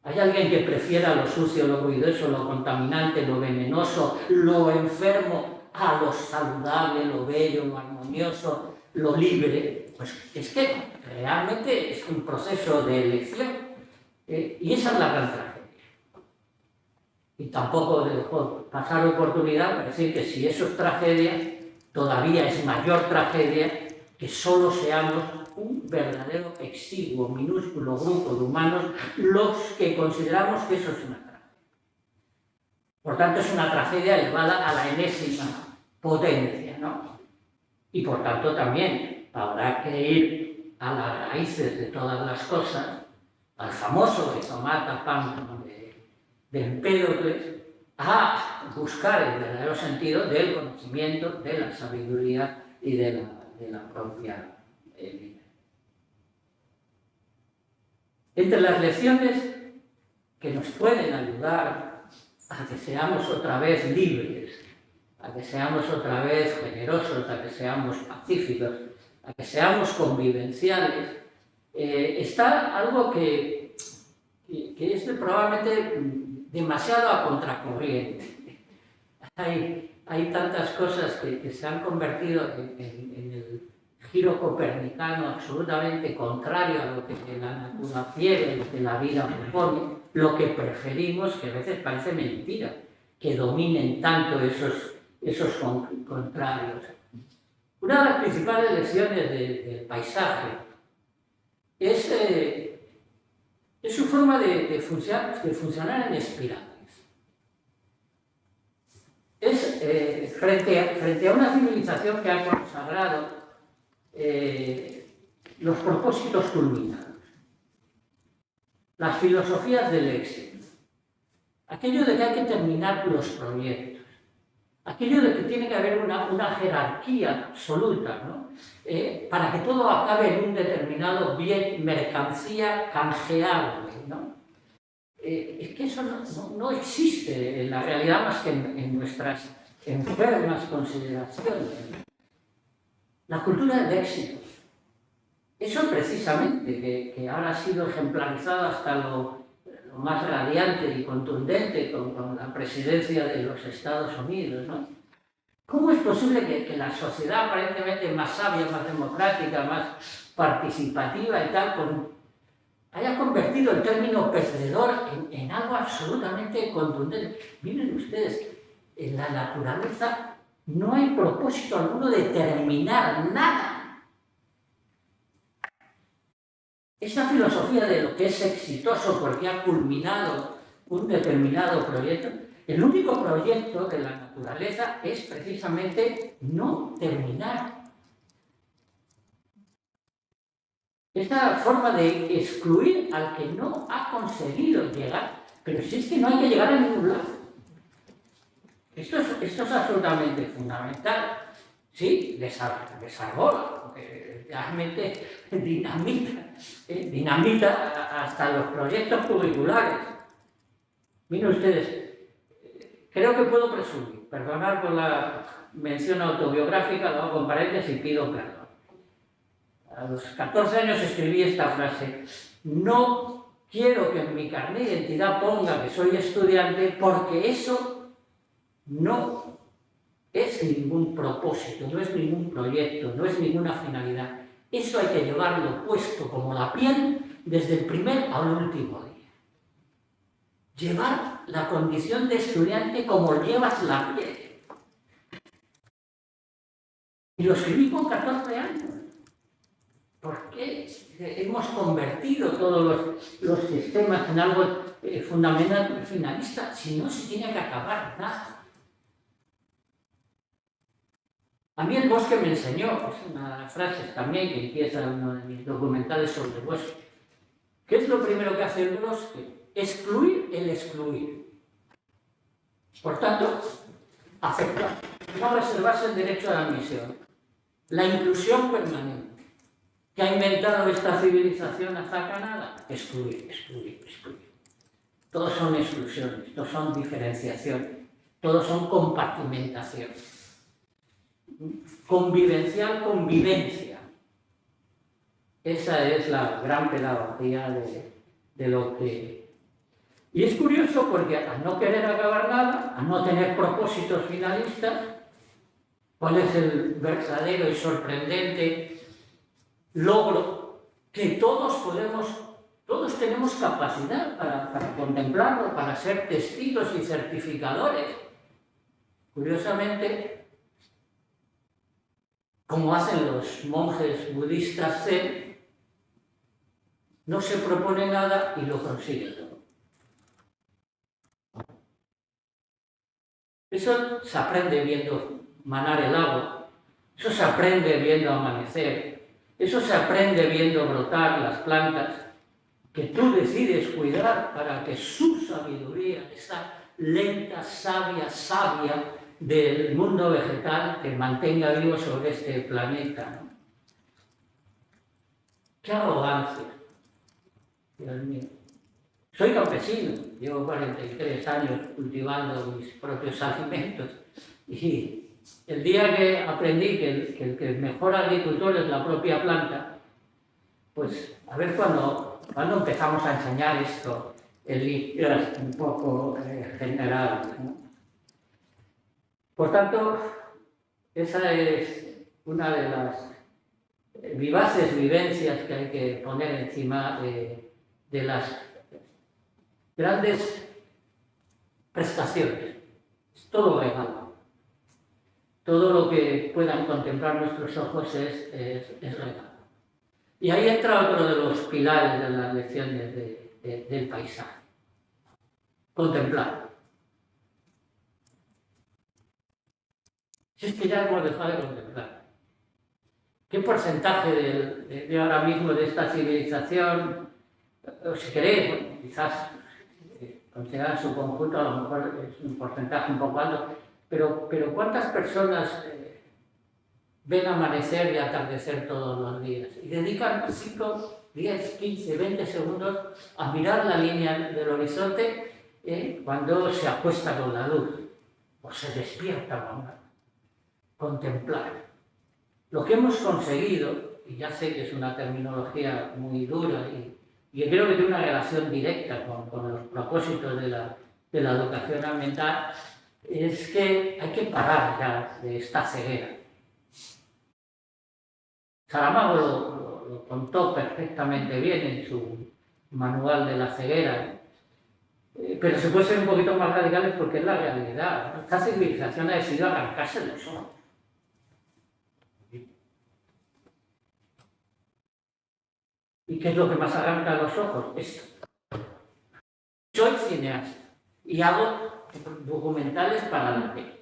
¿Hay alguien que prefiera lo sucio, lo ruidoso, lo contaminante, lo venenoso, lo enfermo a lo saludable, lo bello, lo armonioso, lo libre? Pues es que realmente es un proceso de elección y esa es la gran tragedia. Y tampoco le dejo pasar oportunidad para decir que si eso es tragedia, todavía es mayor tragedia que solo seamos un verdadero exiguo, minúsculo grupo de humanos los que consideramos que eso es una tragedia. Por tanto, es una tragedia elevada a la enésima potencia, ¿no? Y por tanto también habrá que ir a las raíces de todas las cosas, al famoso Rizomata Pam de Empédocles, a buscar el verdadero sentido del conocimiento, de la sabiduría y de la propia vida. Entre las lecciones que nos pueden ayudar a que seamos otra vez libres, a que seamos otra vez generosos, a que seamos pacíficos, a que seamos convivenciales, está algo que es probablemente demasiado a contracorriente. Hay tantas cosas que se han convertido en el giro copernicano absolutamente contrario a lo que la natura quiere, lo que la vida propone, lo que preferimos, que a veces parece mentira, que dominen tanto esos contrarios. Una de las principales lecciones del paisaje es su forma de funcionar en espirales. Es frente a una civilización que ha consagrado los propósitos culminados, las filosofías del éxito, aquello de que hay que terminar los proyectos, aquello de que tiene que haber una jerarquía absoluta, ¿no? Para que todo acabe en un determinado bien, mercancía canjeable, ¿no? Es que eso no existe en la realidad más que en nuestras enfermas consideraciones. La cultura del éxito. Eso precisamente, que ahora ha sido ejemplarizado hasta lo más radiante y contundente con la presidencia de los Estados Unidos, ¿no? ¿Cómo es posible que la sociedad aparentemente más sabia, más democrática, más participativa y tal, haya convertido el término perdedor en algo absolutamente contundente? Miren ustedes, en la naturaleza no hay propósito alguno de terminar nada. Esa filosofía de lo que es exitoso porque ha culminado un determinado proyecto, el único proyecto de la naturaleza es precisamente no terminar. Esta forma de excluir al que no ha conseguido llegar, pero si es que no hay que llegar a ningún lado. Esto es absolutamente fundamental. Sí, desarbola, realmente dinamita hasta los proyectos curriculares. Miren ustedes, creo que puedo presumir, perdonad por la mención autobiográfica, lo hago con paréntesis y pido perdón. A los 14 años escribí esta frase: no quiero que en mi carnet de identidad ponga que soy estudiante porque eso no es ningún propósito, no es ningún proyecto, no es ninguna finalidad. Eso hay que llevarlo puesto como la piel desde el primer al último día. Llevar la condición de estudiante como llevas la piel. Y lo escribí con 14 años. ¿Por qué hemos convertido todos los sistemas en algo fundamental y finalista si no se tiene que acabar nada? A mí el bosque me enseñó, es una de las frases también que empieza uno de mis documentales sobre el bosque. ¿Qué es lo primero que hace el bosque? Excluir el excluir. Por tanto, aceptar. No reservarse el derecho a la admisión. La inclusión permanente. ¿Qué ha inventado esta civilización hasta Canadá? Excluir, excluir, excluir. Todos son exclusiones, todos son diferenciaciones, todos son compartimentaciones. Convivencial, convivencia. Esa es la gran pedagogía de lo que... Y es curioso porque al no querer acabar nada, al no tener propósitos finalistas, ¿cuál es el verdadero y sorprendente logro? Que todos tenemos capacidad para contemplarlo, para ser testigos y certificadores. Curiosamente, como hacen los monjes budistas zen, no se propone nada y lo consigue todo. Eso se aprende viendo manar el agua, eso se aprende viendo amanecer, eso se aprende viendo brotar las plantas, que tú decides cuidar para que su sabiduría, esa lenta, sabia del mundo vegetal, te mantenga vivo sobre este planeta, ¿no? ¡Qué arrogancia! Dios mío. Soy campesino, llevo 43 años cultivando mis propios alimentos y el día que aprendí que el mejor agricultor es la propia planta, pues a ver cuándo empezamos a enseñar esto en líneas un poco generales, ¿no? Por tanto, esa es una de las vivaces vivencias que hay que poner encima de las grandes prestaciones. Es todo regalo. Todo lo que puedan contemplar nuestros ojos es regalo. Y ahí entra otro de los pilares de las lecciones del paisaje. Contemplar. Si es que ya hemos dejado de contemplar. ¿Qué porcentaje de ahora mismo de esta civilización, o si queréis, bueno, quizás considerar su conjunto, a lo mejor es un porcentaje un poco alto, pero cuántas personas ven amanecer y atardecer todos los días y dedican 5, 10, 15, 20 segundos a mirar la línea del horizonte cuando se acuesta con la luz o se despierta con la contemplar. Lo que hemos conseguido, y ya sé que es una terminología muy dura y creo que tiene una relación directa con los propósitos de la educación ambiental, es que hay que parar ya de esta ceguera. Saramago lo contó perfectamente bien en su manual de la ceguera, pero se puede ser un poquito más radicales porque es la realidad. Esta civilización ha decidido arrancarse los ojos. ¿Y qué es lo que más arranca los ojos? Esto. Soy cineasta y hago documentales para la tele.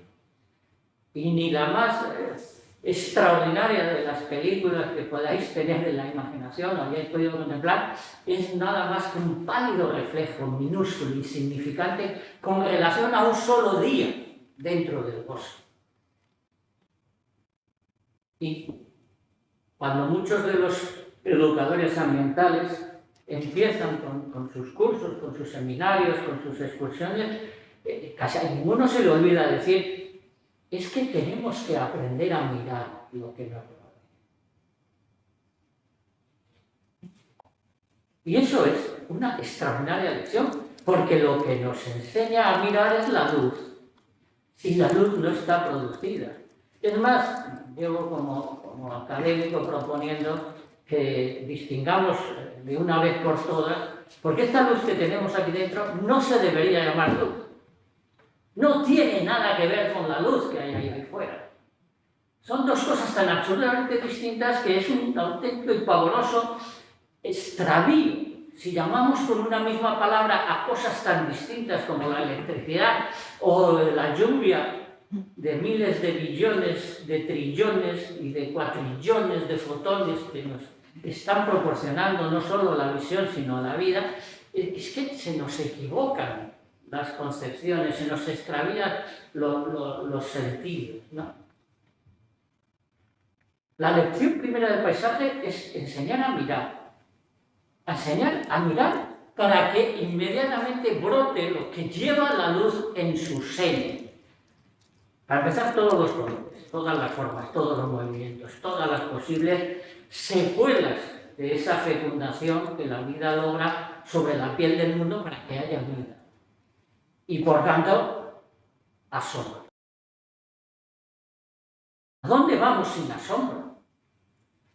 Y ni la más extraordinaria de las películas que podáis tener en la imaginación o hayáis podido contemplar es nada más que un pálido reflejo minúsculo, insignificante, con relación a un solo día dentro del bosque. Y cuando muchos de los educadores ambientales empiezan con sus cursos, con sus seminarios, con sus excursiones, casi a ninguno se le olvida decir: es que tenemos que aprender a mirar lo que nos rodea. Y eso es una extraordinaria lección, porque lo que nos enseña a mirar es la luz, y la luz no está producida. Es más, llevo como académico proponiendo que distingamos de una vez por todas, porque esta luz que tenemos aquí dentro no se debería llamar luz. No tiene nada que ver con la luz que hay ahí fuera. Son dos cosas tan absolutamente distintas que es un auténtico y pavoroso extravío. Si llamamos con una misma palabra a cosas tan distintas como la electricidad o la lluvia de miles de billones, de trillones y de cuatrillones de fotones que nos están proporcionando no solo la visión sino la vida, es que se nos equivocan las concepciones, se nos extravían los sentidos, ¿no? La lección primera del paisaje es enseñar a mirar para que inmediatamente brote lo que lleva la luz en su seno. Para empezar, todos los colores, todas las formas, todos los movimientos, todas las posibles secuelas de esa fecundación que la vida logra sobre la piel del mundo para que haya vida. Y por tanto, asombro. ¿A dónde vamos sin asombro?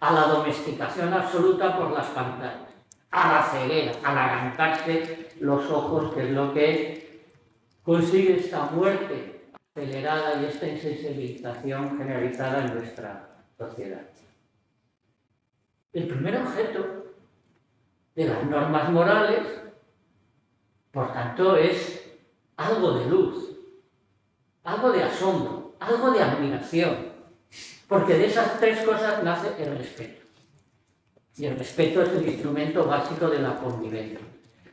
A la domesticación absoluta por las pantallas, a la ceguera, al arrancarse los ojos, que es lo que consigue esta muerte acelerada y esta insensibilización generalizada en nuestra sociedad. El primer objeto de las normas morales, por tanto, es algo de luz, algo de asombro, algo de admiración, porque de esas tres cosas nace el respeto. Y el respeto es el instrumento básico de la convivencia.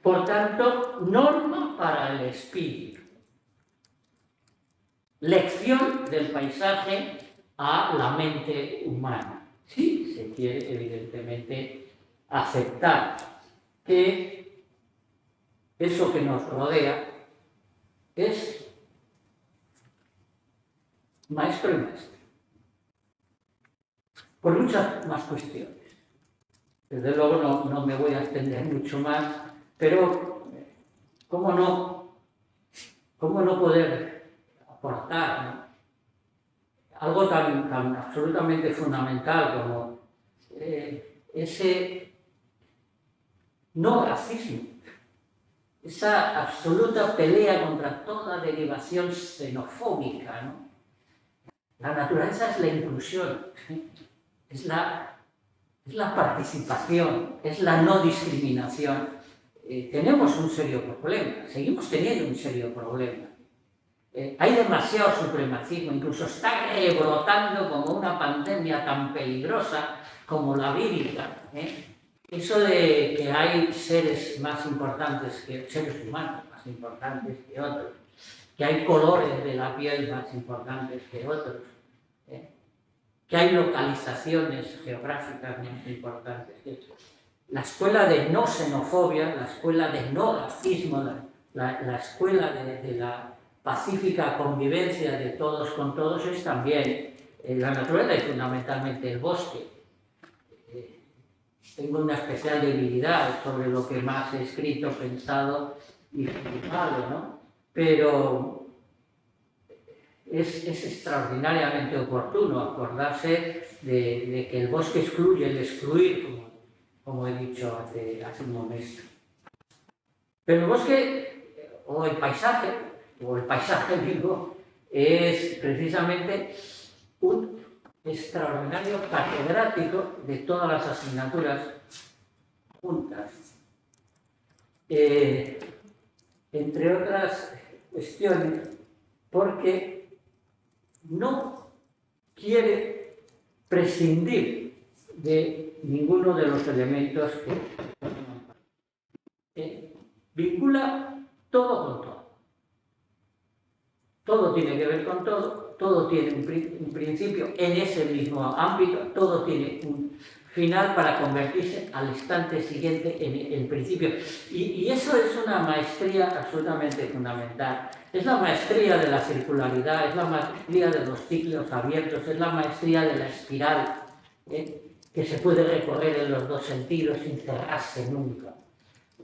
Por tanto, norma para el espíritu. Lección del paisaje a la mente humana. Sí, se quiere evidentemente aceptar que eso que nos rodea es maestro y maestro. Por muchas más cuestiones. Desde luego no me voy a extender mucho más, pero ¿cómo no poder aportar, ¿no? Algo tan absolutamente fundamental como ese no racismo, esa absoluta pelea contra toda derivación xenofóbica, ¿no? La naturaleza es la inclusión, es la participación, es la no discriminación. Tenemos un serio problema, seguimos teniendo un serio problema. Hay demasiado supremacismo, incluso está rebrotando como una pandemia tan peligrosa como la vírica. Eso de que hay seres más importantes que seres humanos, más importantes que otros, que hay colores de la piel más importantes que otros, que hay localizaciones geográficas más importantes que otros. La escuela de no xenofobia, la escuela de no racismo, la escuela de la pacífica convivencia de todos con todos es también la naturaleza y fundamentalmente el bosque. Tengo una especial debilidad sobre lo que más he escrito, pensado y publicado, ¿no? Pero es extraordinariamente oportuno acordarse de que el bosque excluye el excluir, como he dicho hace un momento. Pero el bosque o el paisaje vivo es precisamente un extraordinario catedrático de todas las asignaturas juntas. Entre otras cuestiones, porque no quiere prescindir de ninguno de los elementos que vincula todo con todo. Todo tiene que ver con todo, todo tiene un principio en ese mismo ámbito, todo tiene un final para convertirse al instante siguiente en el principio. Y eso es una maestría absolutamente fundamental. Es la maestría de la circularidad, es la maestría de los ciclos abiertos, es la maestría de la espiral, que se puede recorrer en los dos sentidos sin cerrarse nunca.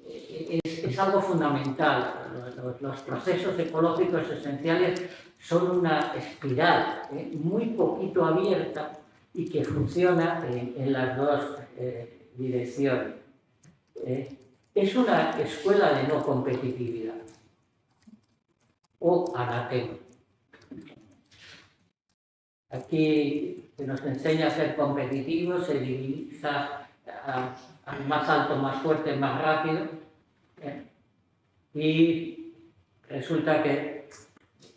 Es algo fundamental. Los procesos ecológicos esenciales son una espiral muy poquito abierta y que funciona en las dos direcciones. Es una escuela de no competitividad o anatema. Aquí se nos enseña a ser competitivos, se divisa al más alto, más fuerte, más rápido. Y resulta que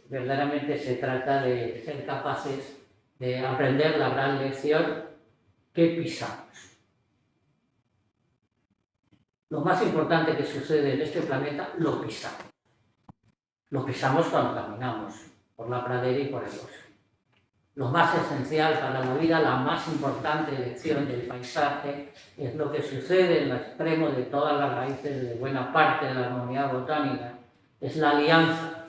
verdaderamente se trata de ser capaces de aprender la gran lección que pisamos. Lo más importante que sucede en este planeta lo pisamos. Lo pisamos cuando caminamos por la pradera y por el bosque. Lo más esencial para la vida, la más importante lección del paisaje, es lo que sucede en el extremo de todas las raíces de buena parte de la armonía botánica. Es la alianza,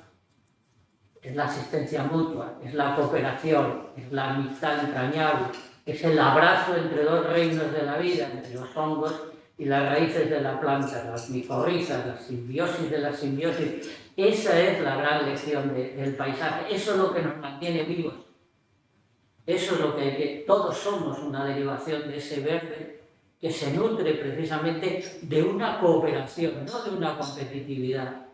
es la asistencia mutua, es la cooperación, es la amistad entrañable, es el abrazo entre dos reinos de la vida, entre los hongos y las raíces de la planta, las micorrizas, la simbiosis de la simbiosis. Esa es la gran lección del paisaje, eso es lo que nos mantiene vivos. Eso es lo que todos somos, una derivación de ese verde que se nutre precisamente de una cooperación, no de una competitividad,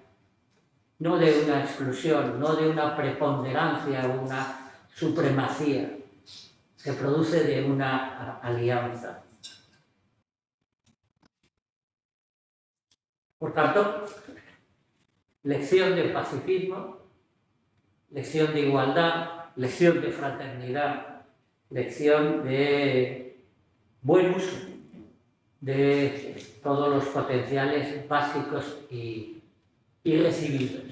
no de una exclusión, no de una preponderancia o una supremacía. Se produce de una alianza. Por tanto, lección de pacifismo, lección de igualdad, lección de fraternidad, lección de buen uso de todos los potenciales básicos y recibidos.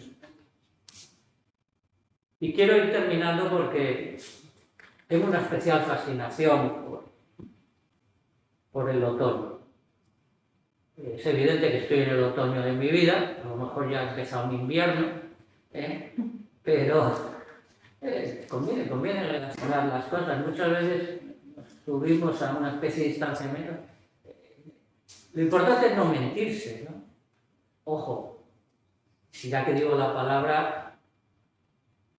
Y quiero ir terminando porque tengo una especial fascinación por el otoño. Es evidente que estoy en el otoño de mi vida, a lo mejor ya ha empezado mi invierno, pero conviene relacionar las cosas. Muchas veces nos subimos a una especie de distanciamiento. Lo importante es no mentirse, ¿no? Ojo, si ya que digo la palabra,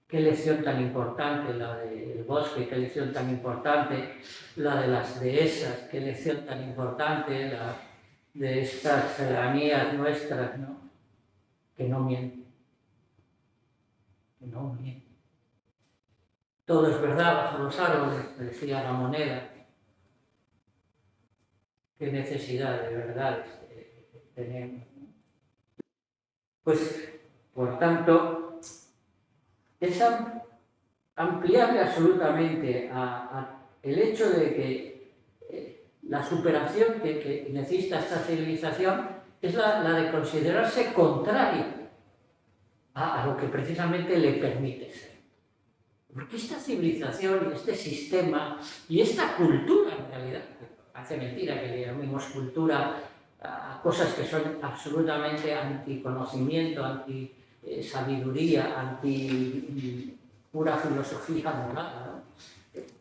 qué lección tan importante la del bosque, qué lección tan importante la de las dehesas, qué lección tan importante la de estas serranías nuestras, ¿no? Que no mienten. Que no mienten. Todo es verdad bajo los árboles, decía la moneda. Qué necesidad de verdades tenemos. Pues, por tanto, es ampliable absolutamente el hecho de que la superación que necesita esta civilización es la de considerarse contraria a lo que precisamente le permite ser. Porque esta civilización, este sistema y esta cultura, en realidad, hace mentira que le llamemos cultura a cosas que son absolutamente anticonocimiento, anti-sabiduría, anti-pura filosofía moral, ¿no?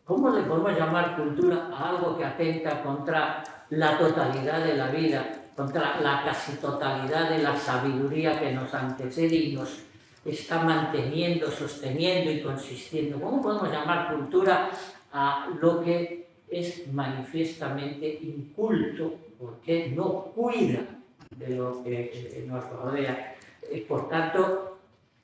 ¿Cómo le podemos llamar cultura a algo que atenta contra la totalidad de la vida, contra la casi totalidad de la sabiduría que nos antecede y nos está manteniendo, sosteniendo y consistiendo? ¿Cómo podemos llamar cultura a lo que es manifiestamente inculto, porque no cuida de lo que nos rodea? Por tanto,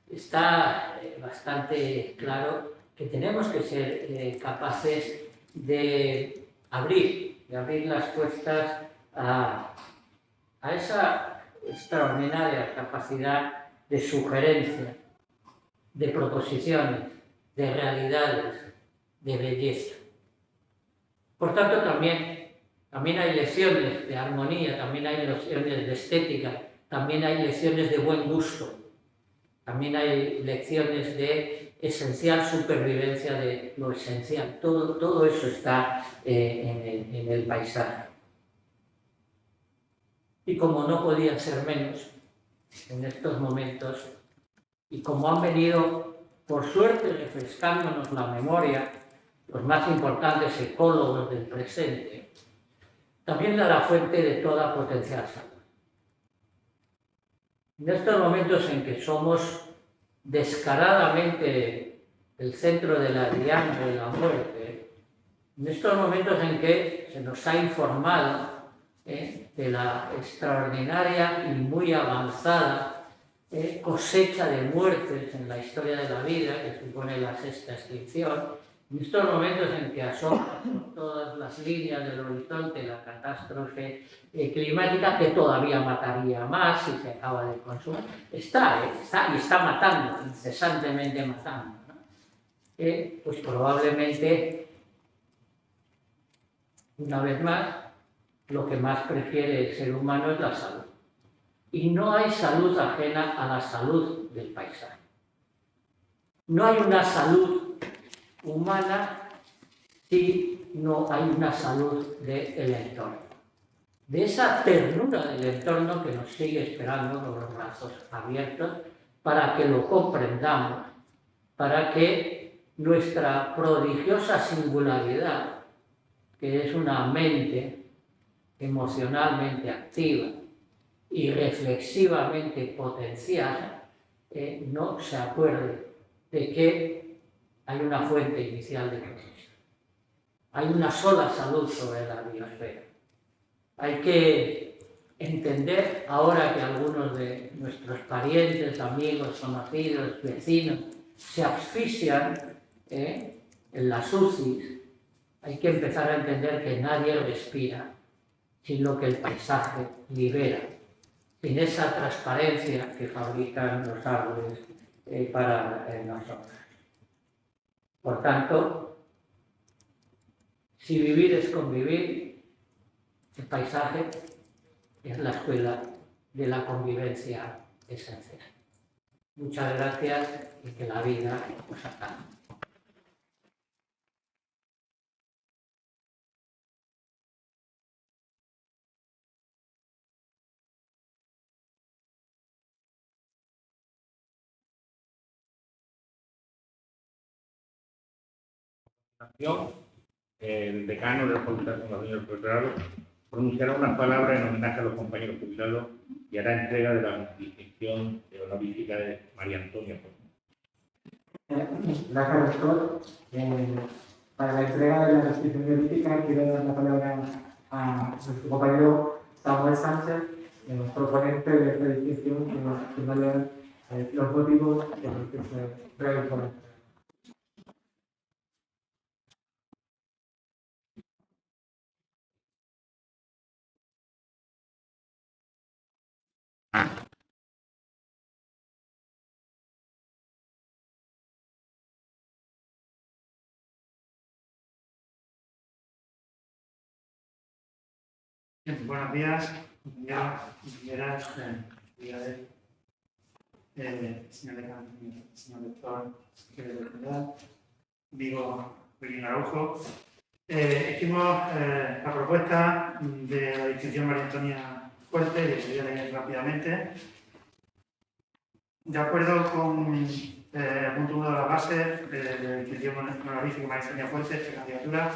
está bastante claro que tenemos que ser capaces de abrir las puertas a esa extraordinaria capacidad de sugerencia, de proposiciones, de realidades, de belleza. Por tanto, también hay lecciones de armonía, también hay lecciones de estética, también hay lecciones de buen gusto, también hay lecciones de esencial supervivencia de lo esencial. Todo eso está en el paisaje. Y como no podía ser menos, en estos momentos, y como han venido, por suerte, refrescándonos la memoria, los más importantes ecólogos del presente, también la fuente de toda potencial salud. En estos momentos en que somos descaradamente el centro de la diana de la muerte, en estos momentos en que se nos ha informado de la extraordinaria y muy avanzada cosecha de muertes en la historia de la vida, que supone la sexta extinción, En estos momentos en que asoma por todas las líneas del horizonte la catástrofe climática, que todavía mataría más si se acaba de consumir, está y está matando, incesantemente matando, ¿no? Pues probablemente, una vez más, lo que más prefiere el ser humano es la salud. Y no hay salud ajena a la salud del paisaje. No hay una salud humana si no hay una salud del entorno. De esa ternura del entorno que nos sigue esperando con los brazos abiertos para que lo comprendamos, para que nuestra prodigiosa singularidad, que es una mente emocionalmente activa y reflexivamente potenciada, no se acuerde de que hay una fuente inicial de todo esto. Hay una sola salud sobre la biosfera. Hay que entender, ahora que algunos de nuestros parientes, amigos, conocidos, vecinos, se asfixian en las UCIs, hay que empezar a entender que nadie respira sin lo que el paisaje libera, sin esa transparencia que fabrican los árboles para nosotros. Por tanto, si vivir es convivir, el paisaje es la escuela de la convivencia esencial. Muchas gracias y que la vida os acompañe. El decano de la Facultad de Formación del Profesorado pronunciará unas palabras en homenaje a los compañeros jubilados y hará entrega de la distinción honorífica de María Antonia. Gracias, doctor. Para la entrega de la distinción honorífica quiero dar la palabra a nuestro compañero Samuel Sánchez, proponente de esta distinción, que nos lea los motivos de los que se realizó. Buenos días, compañeros, compañeras, señor decano, señor doctor, secretario de Universidad, amigo Joaquín Araujo. Hicimos la propuesta de la distinción María Antonia Fuerte, y les voy a leer rápidamente. De acuerdo con el punto 1 de la base de la distinción honorífica María Antonia Fuerte, esta candidatura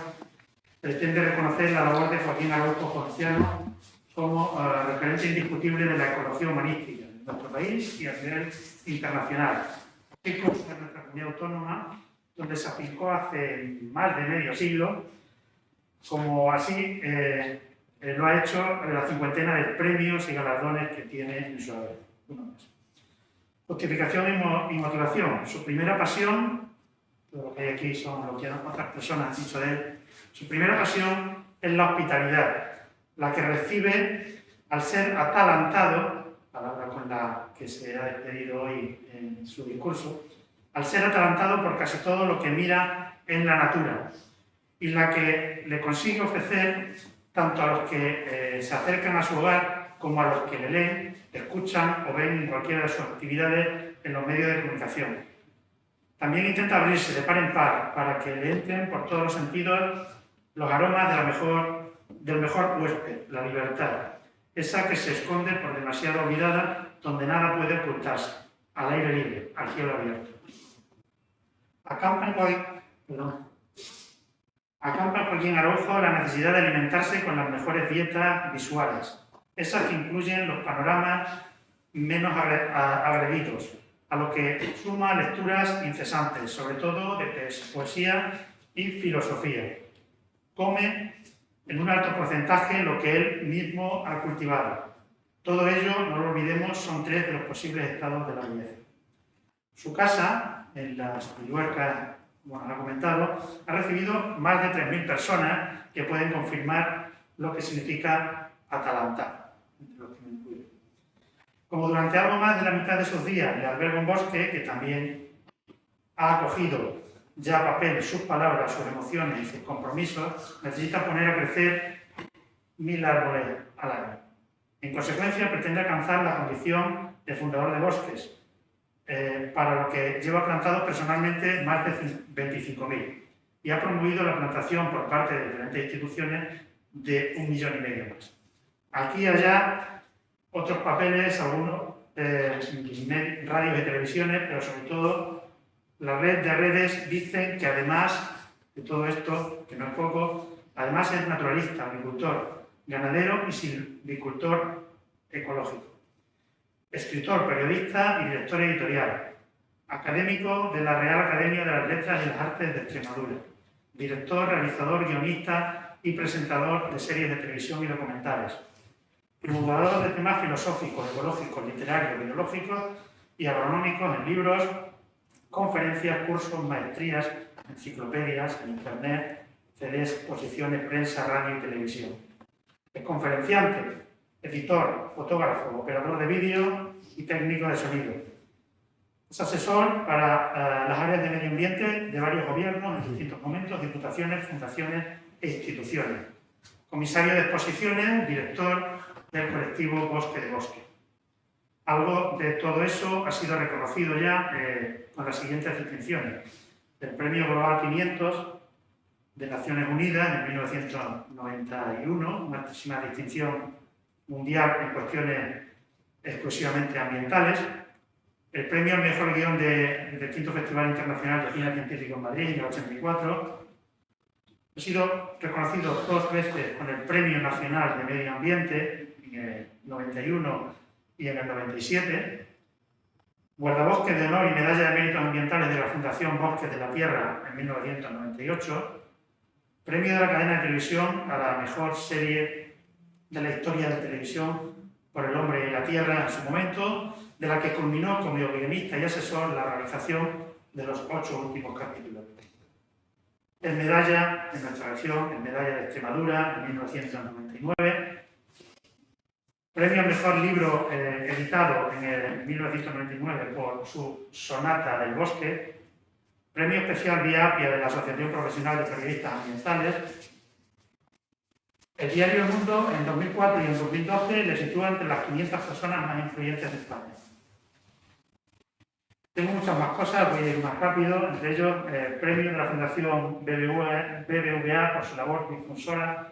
pretende reconocer la labor de Joaquín Araujo Jonciano como referente indiscutible de la ecología humanística en nuestro país y a nivel internacional, así como en nuestra comunidad autónoma, donde se afincó hace más de medio siglo, como así lo ha hecho la cincuentena de premios y galardones que tiene en su haber. Justificación y motivación. Su primera pasión, todo lo que hay aquí son lo que otras personas han dicho de él, su primera pasión es la hospitalidad, la que recibe al ser atalantado, palabra con la que se ha despedido hoy en su discurso, al ser atalantado por casi todo lo que mira en la natura y la que le consigue ofrecer tanto a los que se acercan a su hogar como a los que le leen, escuchan o ven en cualquiera de sus actividades en los medios de comunicación. También intenta abrirse de par en par para que le entren por todos los sentidos los aromas del mejor huésped, la libertad, esa que se esconde por demasiado olvidada, donde nada puede ocultarse, al aire libre, al cielo abierto. Acampa en Joaquín Araujo la necesidad de alimentarse con las mejores dietas visuales, esas que incluyen los panoramas menos agredidos, a lo que suma lecturas incesantes, sobre todo de poesía y filosofía. Come en un alto porcentaje lo que él mismo ha cultivado. Todo ello, no lo olvidemos, son 3 de los posibles estados de la belleza. Su casa, en las Villuercas como nos ha comentado, ha recibido más de 3.000 personas que pueden confirmar lo que significa Atalanta, entre los que me incluyo. Como durante algo más de la mitad de esos días le alberga un bosque que también ha acogido ya a papel sus palabras, sus emociones y sus compromisos, necesita poner a crecer 1.000 árboles al año. En consecuencia, pretende alcanzar la condición de fundador de bosques, para lo que lleva plantados personalmente más de 25.000 y ha promovido la plantación por parte de diferentes instituciones de 1,5 millones más. Aquí y allá otros papeles, algunos radios y televisiones, pero sobre todo la red de redes dicen que además de todo esto, que no es poco, además es naturalista, agricultor, ganadero y silvicultor ecológico. Escritor, periodista y director editorial, académico de la Real Academia de las Letras y las Artes de Extremadura, director, realizador, guionista y presentador de series de televisión y documentales, divulgador de temas filosóficos, ecológicos, literarios, biológicos y agronómicos en libros, conferencias, cursos, maestrías, enciclopedias, en internet, CDs, exposiciones, prensa, radio y televisión. Es conferenciante, editor, fotógrafo, operador de vídeo y técnico de sonido. Es asesor para las áreas de medio ambiente de varios gobiernos en distintos momentos, diputaciones, fundaciones e instituciones. Comisario de exposiciones, director del colectivo Bosque de Bosque. Algo de todo eso ha sido reconocido ya con las siguientes distinciones. El Premio Global 500 de Naciones Unidas en 1991, una altísima distinción mundial en cuestiones exclusivamente ambientales, el premio al mejor guión del quinto Festival Internacional de Cine Científico en Madrid en el 84, ha sido reconocido 2 veces con el Premio Nacional de Medio Ambiente en el 91 y en el 97, guardabosques de honor y medalla de méritos ambientales de la Fundación Bosques de la Tierra en 1998, premio de la cadena de televisión a la mejor serie de la historia de televisión por El hombre y la tierra en su momento, de la que culminó como guionista y asesor la realización de los 8 últimos capítulos. Es medalla en nuestra región, es medalla de Extremadura en 1999, premio al mejor libro editado en 1999 por su Sonata del Bosque, premio especial Vía Apia de la Asociación Profesional de Periodistas Ambientales. El diario El Mundo en 2004 y en 2012 le sitúa entre las 500 personas más influyentes de España. Tengo muchas más cosas, voy a ir más rápido, entre ellos premio de la Fundación BBVA por su labor difusora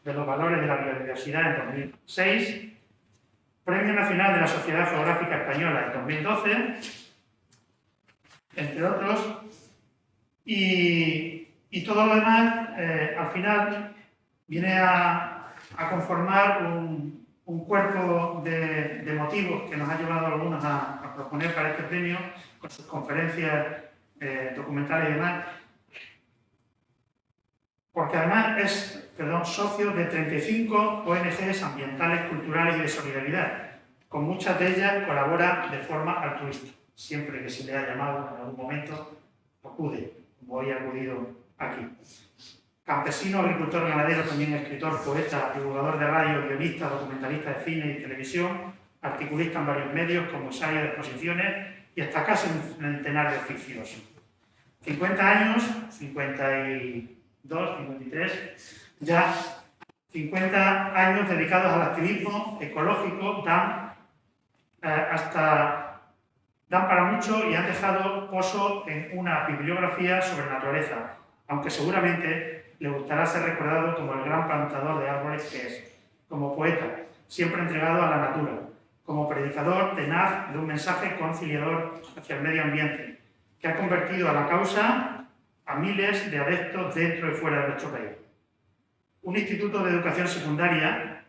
de los valores de la biodiversidad en 2006, Premio Nacional de la Sociedad Geográfica Española en 2012, entre otros, y todo lo demás, al final, viene a conformar un cuerpo de motivos que nos ha llevado a algunos a proponer para este premio, con sus conferencias documentales y demás, porque además es socio de 35 ONGs ambientales, culturales y de solidaridad. Con muchas de ellas colabora de forma altruista. Siempre que se le ha llamado en algún momento, acude, como hoy ha acudido aquí. Campesino, agricultor, ganadero, también escritor, poeta, divulgador de radio, guionista, documentalista de cine y televisión, articulista en varios medios, comisario de exposiciones y hasta casi un centenar de oficios. 50 años, 52, 53, ya 50 años dedicados al activismo ecológico dan para mucho y han dejado pozo en una bibliografía sobre naturaleza, aunque seguramente le gustará ser recordado como el gran plantador de árboles que es, como poeta, siempre entregado a la natura, como predicador tenaz de un mensaje conciliador hacia el medio ambiente, que ha convertido a la causa a miles de adeptos dentro y fuera de nuestro país. Un instituto de educación secundaria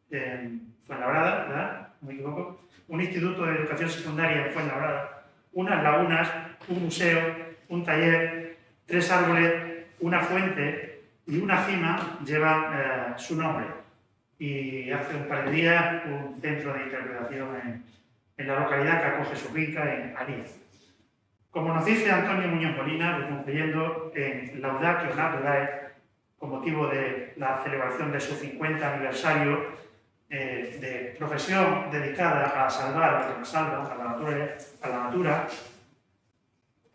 en Fuenlabrada, ¿verdad? No me equivoco. Un instituto de educación secundaria en Fuenlabrada, unas lagunas, un museo, un taller, 3 árboles, una fuente y una cima lleva su nombre. Y hace un par de días un centro de interpretación en la localidad que acoge su finca en Aníez. Como nos dice Antonio Muñoz Molina, concluyendo en Laudatio Naturae, con motivo de la celebración de su 50 aniversario de profesión dedicada a salvar lo que nos salva, a la natura,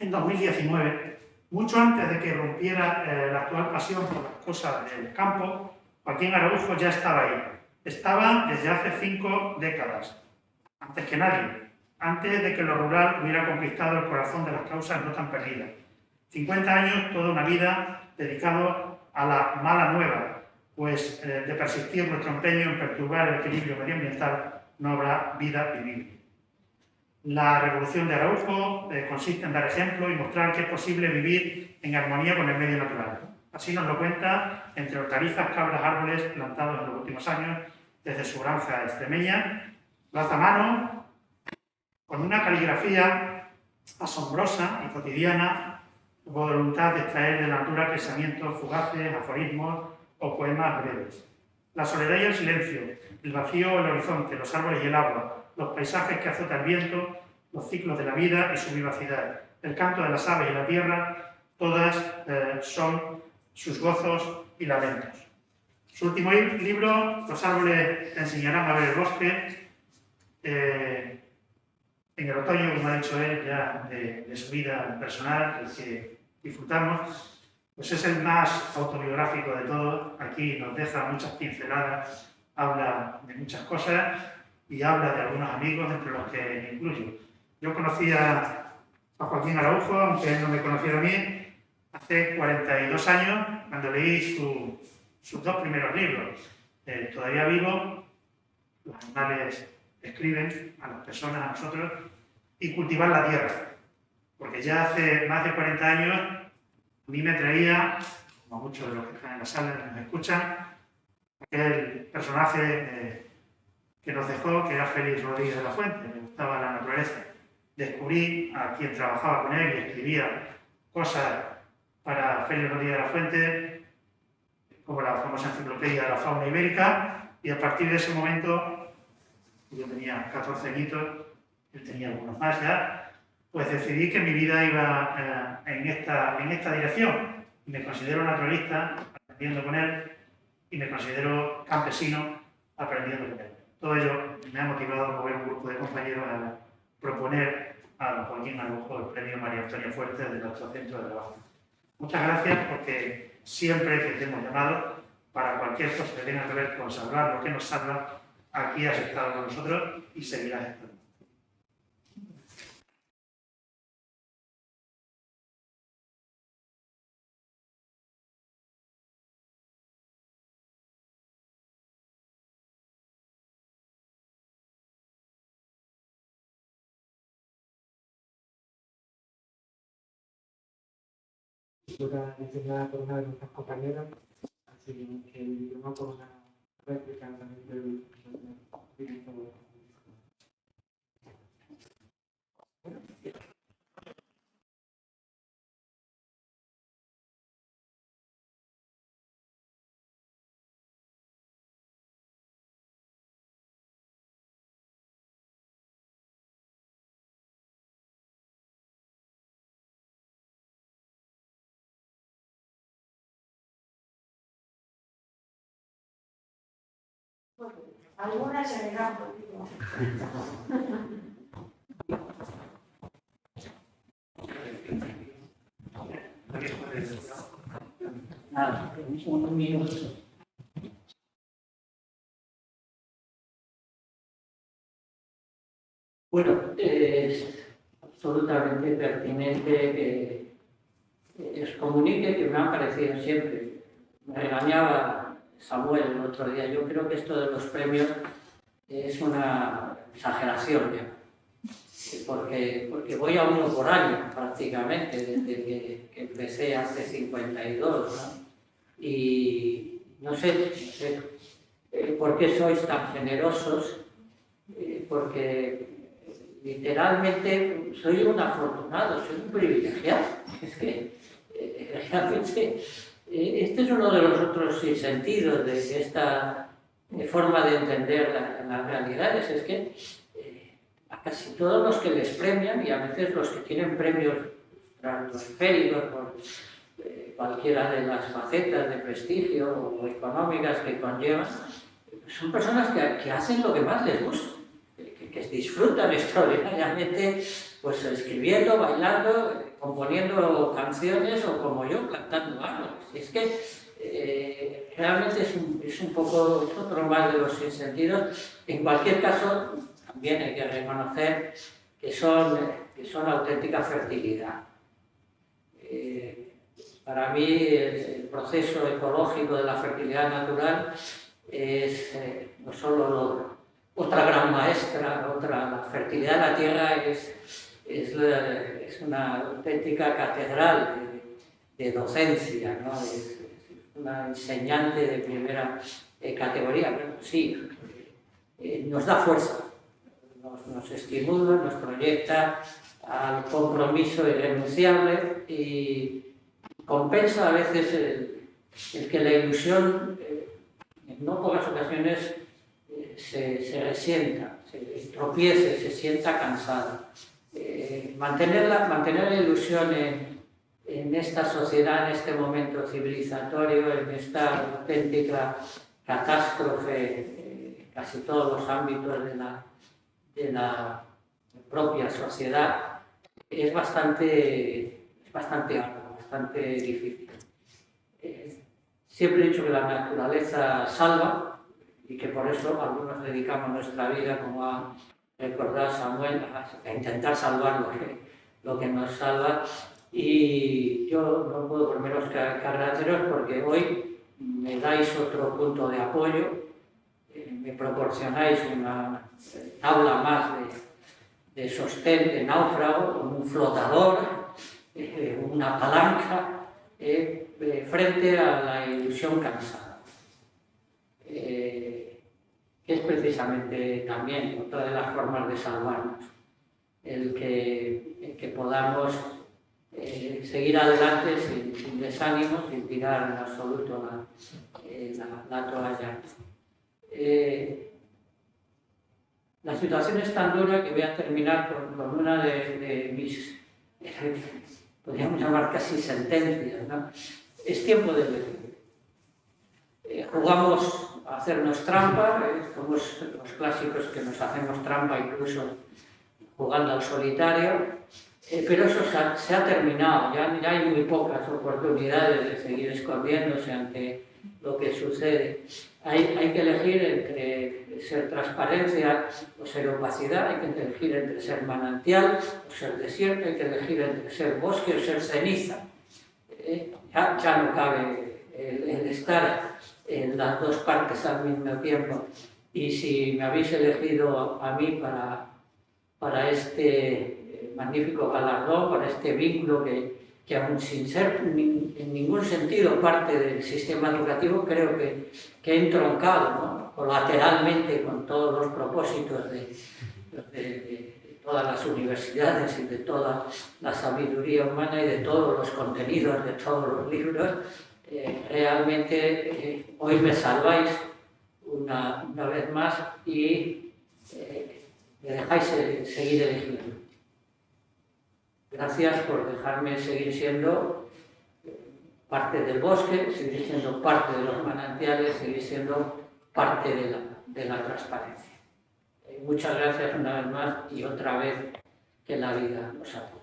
en 2019, mucho antes de que rompiera la actual pasión por las cosas del campo, Joaquín Araújo ya estaba ahí. Estaba desde hace 5 décadas, antes que nadie, antes de que lo rural hubiera conquistado el corazón de las causas no tan perdidas. 50 años, toda una vida dedicado a la mala nueva, pues de persistir nuestro empeño en perturbar el equilibrio medioambiental no habrá vida vivible. La revolución de Araújo consiste en dar ejemplo y mostrar que es posible vivir en armonía con el medio natural. Así nos lo cuenta, entre hortalizas, cabras, árboles plantados en los últimos años, desde su granja extremeña, lo hace a mano, con una caligrafía asombrosa y cotidiana, con voluntad de extraer de la natura pensamientos fugaces, aforismos o poemas breves. La soledad y el silencio, el vacío, el horizonte, los árboles y el agua, los paisajes que azota el viento, los ciclos de la vida y su vivacidad, el canto de las aves y la tierra, todas son sus gozos y lamentos. Su último libro, Los árboles te enseñarán a ver el bosque, en el otoño, como ha dicho él, ya de su vida personal, el que disfrutamos, pues es el más autobiográfico de todos. Aquí nos deja muchas pinceladas, habla de muchas cosas y habla de algunos amigos, entre los que incluyo. Yo conocía a Joaquín Araújo, aunque él no me conociera a mí, hace 42 años, cuando leí sus 2 primeros libros. Todavía vivo, los animales escriben a las personas, a nosotros, y cultivar la tierra. Porque ya hace más de 40 años a mí me traía, como muchos de los que están en la sala y nos escuchan, aquel personaje que nos dejó, que era Félix Rodríguez de la Fuente. Me gustaba la naturaleza. Descubrí a quien trabajaba con él y escribía cosas para Félix Rodríguez de la Fuente, como la famosa enciclopedia de la fauna ibérica, y a partir de ese momento, yo tenía 14 añitos, él tenía algunos más ya, pues decidí que mi vida iba en esta dirección. Me considero naturalista, aprendiendo con él, y me considero campesino, aprendiendo con él. Todo ello me ha motivado a mover un grupo de compañeros a proponer a Joaquín Araújo el premio María Antonia Fuertes de nuestro centro de trabajo. Muchas gracias, porque siempre que te hemos llamado para cualquier cosa que tenga que ver con salvar lo que nos salva, aquí has estado con nosotros y seguirás estando. Diseñada por una de nuestras compañeras, así que el idioma con una réplica también del director. Algunas se verán contigo. Nada, un minuto. Bueno, es absolutamente pertinente que os comunique que me ha parecido siempre. Me regañaba Samuel el otro día. Yo creo que esto de los premios es una exageración ya. Porque voy a uno por año prácticamente, desde que empecé hace 52, ¿no? Y no sé por qué sois tan generosos, porque literalmente soy un afortunado, soy un privilegiado. Es que realmente este es uno de los otros sentidos de esta forma de entender las realidades, es que a casi todos los que les premian, y a veces los que tienen premios estratosféricos por cualquiera de las facetas de prestigio o económicas que conllevan, son personas que hacen lo que más les gusta, que disfrutan extraordinariamente, pues escribiendo, bailando, componiendo canciones o como yo, cantando algo. Es que realmente es un poco, es otro más de los sinsentidos. En cualquier caso, también hay que reconocer que son auténtica fertilidad. Para mí el proceso ecológico de la fertilidad natural es no solo otra gran maestra, la fertilidad de la tierra es una auténtica catedral de docencia, ¿no? Es una enseñante de primera categoría, pero sí, nos da fuerza, nos estimula, nos proyecta al compromiso irrenunciable y compensa a veces el que la ilusión en no pocas ocasiones se resienta, se tropiece, se sienta cansada. Mantener la ilusión en esta sociedad, en este momento civilizatorio, en esta auténtica catástrofe, casi todos los ámbitos de la propia sociedad, es bastante arduo, bastante difícil. Siempre he dicho que la naturaleza salva y que por eso algunos dedicamos nuestra vida, como ha recordado Samuel, a intentar salvar lo que nos salva. Y yo no puedo por menos que agradeceros porque hoy me dais otro punto de apoyo, me proporcionáis una tabla más de sostén de náufrago, un flotador, una palanca frente a la ilusión cansada, que es precisamente también otra de las formas de salvarnos, el que podamos seguir adelante sin desánimo, sin tirar en absoluto la toalla. La situación es tan dura que voy a terminar con una de mis, podríamos llamar casi sentencias, ¿no? Es tiempo de elegir. Jugamos a hacernos trampa, somos los clásicos que nos hacemos trampa incluso jugando al solitario, pero eso se ha terminado, ya hay muy pocas oportunidades de seguir escondiéndose ante lo que sucede. Hay que elegir entre ser transparencia o ser opacidad, hay que elegir entre ser manantial o ser desierto, hay que elegir entre ser bosque o ser ceniza. Ya no cabe el estar en las dos partes al mismo tiempo. Y si me habéis elegido a mí para este magnífico galardón, para este vínculo que aún sin ser en ningún sentido parte del sistema educativo, creo que he entroncado, ¿no?, colateralmente con todos los propósitos de todas las universidades y de toda la sabiduría humana y de todos los contenidos de todos los libros. Realmente hoy me salváis una vez más y me dejáis seguir eligiendo. Gracias por dejarme seguir siendo parte del bosque, seguir siendo parte de los manantiales, seguir siendo parte de la transparencia. Muchas gracias una vez más y otra vez que la vida nos ayude.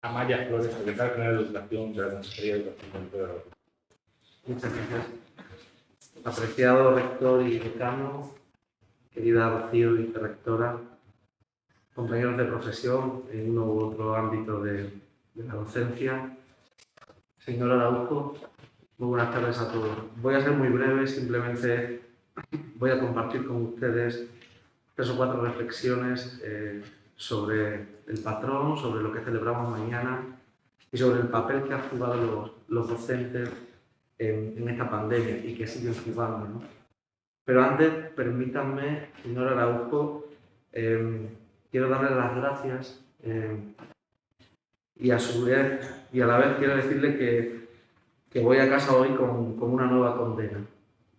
Amaya Flores, secretaria general de Educación de la Consejería de Educación del Pedro. Muchas gracias. Apreciado rector y decano, querida Rocío, vicerrectora, compañeros de profesión en uno u otro ámbito de la docencia, señor Araujo, muy buenas tardes a todos. Voy a ser muy breve, simplemente voy a compartir con ustedes 3 o 4 reflexiones sobre el patrón, sobre lo que celebramos mañana y sobre el papel que han jugado los docentes en esta pandemia y que siguen jugando, ¿no? Pero antes, permítanme, señor Araujo, quiero darle las gracias y a su vez, y a la vez quiero decirle que voy a casa hoy con una nueva condena.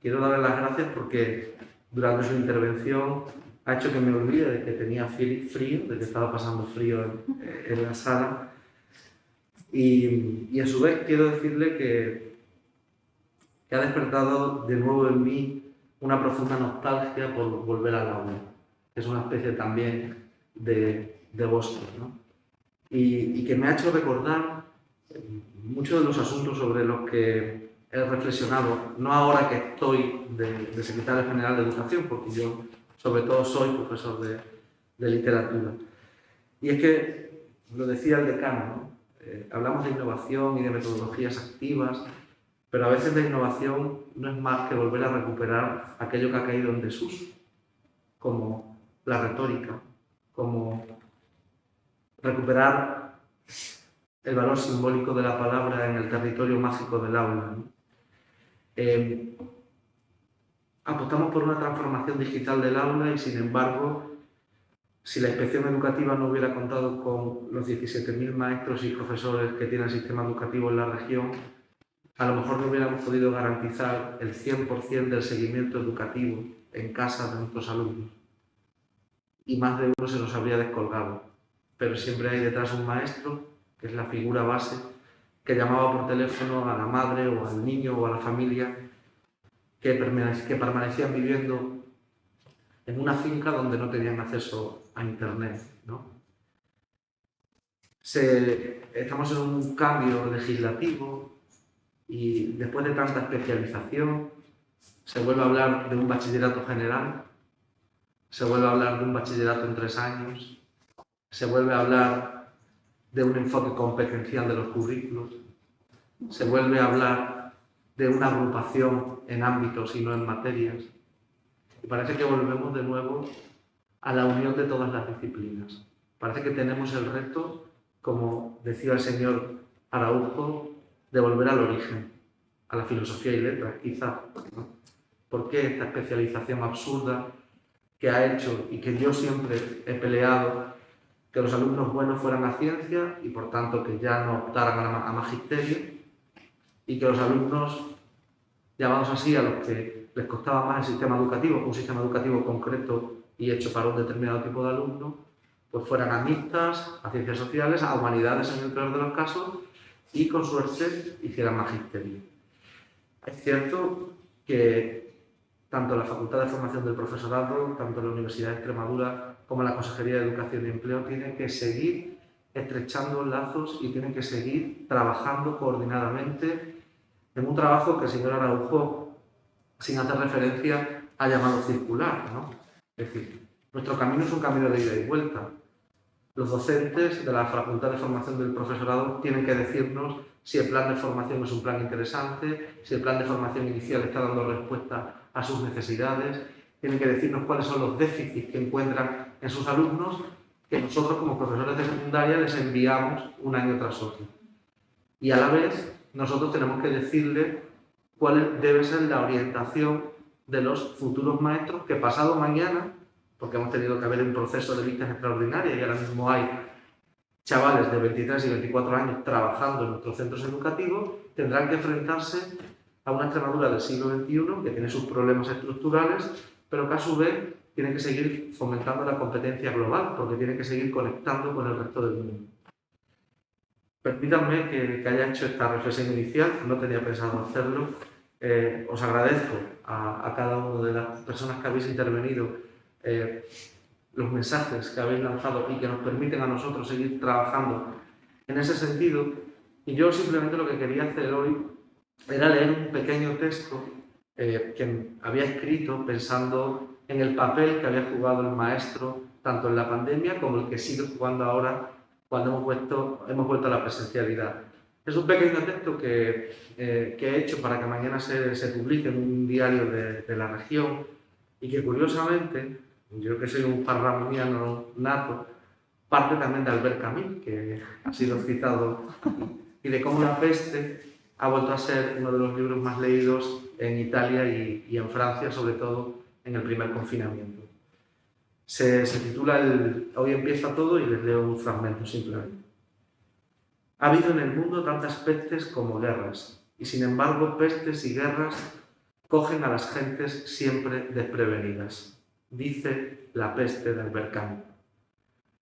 Quiero darle las gracias porque durante su intervención ha hecho que me olvide de que tenía frío, de que estaba pasando frío en la sala. Y a su vez quiero decirle que ha despertado de nuevo en mí una profunda nostalgia por volver al aula. Es una especie también de bosque, ¿no? Y que me ha hecho recordar muchos de los asuntos sobre los que he reflexionado, no ahora que estoy de secretario general de Educación, porque yo sobre todo soy profesor de literatura. Y es que, lo decía el decano, ¿no? Hablamos de innovación y de metodologías activas, pero a veces la innovación no es más que volver a recuperar aquello que ha caído en desuso, como la retórica, como recuperar el valor simbólico de la palabra en el territorio mágico del aula, ¿no? Apostamos por una transformación digital del aula y, sin embargo, si la inspección educativa no hubiera contado con los 17.000 maestros y profesores que tiene el sistema educativo en la región, a lo mejor no hubiéramos podido garantizar el 100% del seguimiento educativo en casa de nuestros alumnos. Y más de uno se nos habría descolgado. Pero siempre hay detrás un maestro, que es la figura base, que llamaba por teléfono a la madre o al niño o a la familia que permanecían viviendo en una finca donde no tenían acceso a Internet, ¿no? Estamos en un cambio legislativo y después de tanta especialización se vuelve a hablar de un bachillerato general, se vuelve a hablar de un bachillerato en 3 años, se vuelve a hablar de un enfoque competencial de los currículos, se vuelve a hablar de una agrupación en ámbitos y no en materias. Y parece que volvemos de nuevo a la unión de todas las disciplinas. Parece que tenemos el reto, como decía el señor Araujo, de volver al origen, a la filosofía y letras, quizá, ¿no? ¿Por qué esta especialización absurda que ha hecho y que yo siempre he peleado que los alumnos buenos fueran a ciencia y por tanto que ya no optaran a magisterio, y que los alumnos, llamados así, a los que les costaba más el sistema educativo, un sistema educativo concreto y hecho para un determinado tipo de alumno, pues fueran a mixtas, a ciencias sociales, a humanidades en el peor de los casos, y con suerte hicieran magisterio. Es cierto que tanto la Facultad de Formación del Profesorado, tanto la Universidad de Extremadura como la Consejería de Educación y Empleo tienen que seguir estrechando lazos y tienen que seguir trabajando coordinadamente en un trabajo que el señor Araujo, sin hacer referencia, ha llamado circular, ¿no? Es decir, nuestro camino es un camino de ida y vuelta. Los docentes de la Facultad de Formación del Profesorado tienen que decirnos si el plan de formación es un plan interesante, si el plan de formación inicial está dando respuesta a sus necesidades, tienen que decirnos cuáles son los déficits que encuentran en sus alumnos, que nosotros como profesores de secundaria les enviamos un año tras otro. Y a la vez, nosotros tenemos que decirle cuál debe ser la orientación de los futuros maestros que pasado mañana, porque hemos tenido que haber un proceso de vistas extraordinarias y ahora mismo hay chavales de 23 y 24 años trabajando en nuestros centros educativos, tendrán que enfrentarse a una Extremadura del siglo XXI que tiene sus problemas estructurales, pero que a su vez tiene que seguir fomentando la competencia global, porque tiene que seguir conectando con el resto del mundo. Permítanme que haya hecho esta reflexión inicial, no tenía pensado hacerlo. Os agradezco a cada una de las personas que habéis intervenido los mensajes que habéis lanzado y que nos permiten a nosotros seguir trabajando en ese sentido. Y yo simplemente lo que quería hacer hoy era leer un pequeño texto que había escrito pensando en el papel que había jugado el maestro tanto en la pandemia como el que sigue jugando ahora cuando hemos vuelto a la presencialidad. Es un pequeño texto que he hecho para que mañana se publique en un diario de la región y que curiosamente, yo que soy un parramuniano nato, parte también de Albert Camus, que ha sido citado, y de cómo La peste ha vuelto a ser uno de los libros más leídos en Italia y en Francia, sobre todo en el primer confinamiento. Se titula Hoy empieza todo y les leo un fragmento simplemente. Ha habido en el mundo tantas pestes como guerras, y sin embargo pestes y guerras cogen a las gentes siempre desprevenidas, dice la peste del Berkami.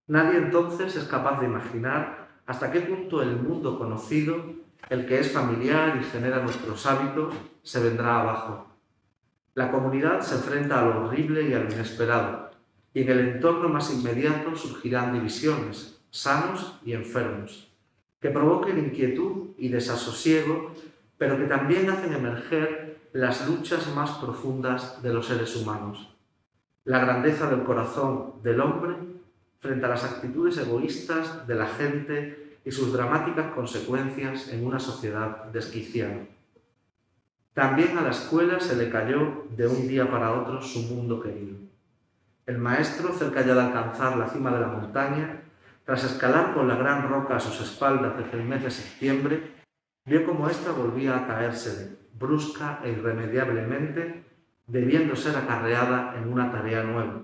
Nadie entonces es capaz de imaginar hasta qué punto el mundo conocido, el que es familiar y genera nuestros hábitos, se vendrá abajo. La comunidad se enfrenta a lo horrible y a lo inesperado, y en el entorno más inmediato surgirán divisiones, sanos y enfermos, que provoquen inquietud y desasosiego, pero que también hacen emerger las luchas más profundas de los seres humanos. La grandeza del corazón del hombre frente a las actitudes egoístas de la gente y sus dramáticas consecuencias en una sociedad desquiciada. También a la escuela se le cayó de un día para otro su mundo querido. El maestro, cerca ya de alcanzar la cima de la montaña, tras escalar con la gran roca a sus espaldas desde el mes de septiembre, vio cómo ésta volvía a caérsele, brusca e irremediablemente, debiendo ser acarreada en una tarea nueva.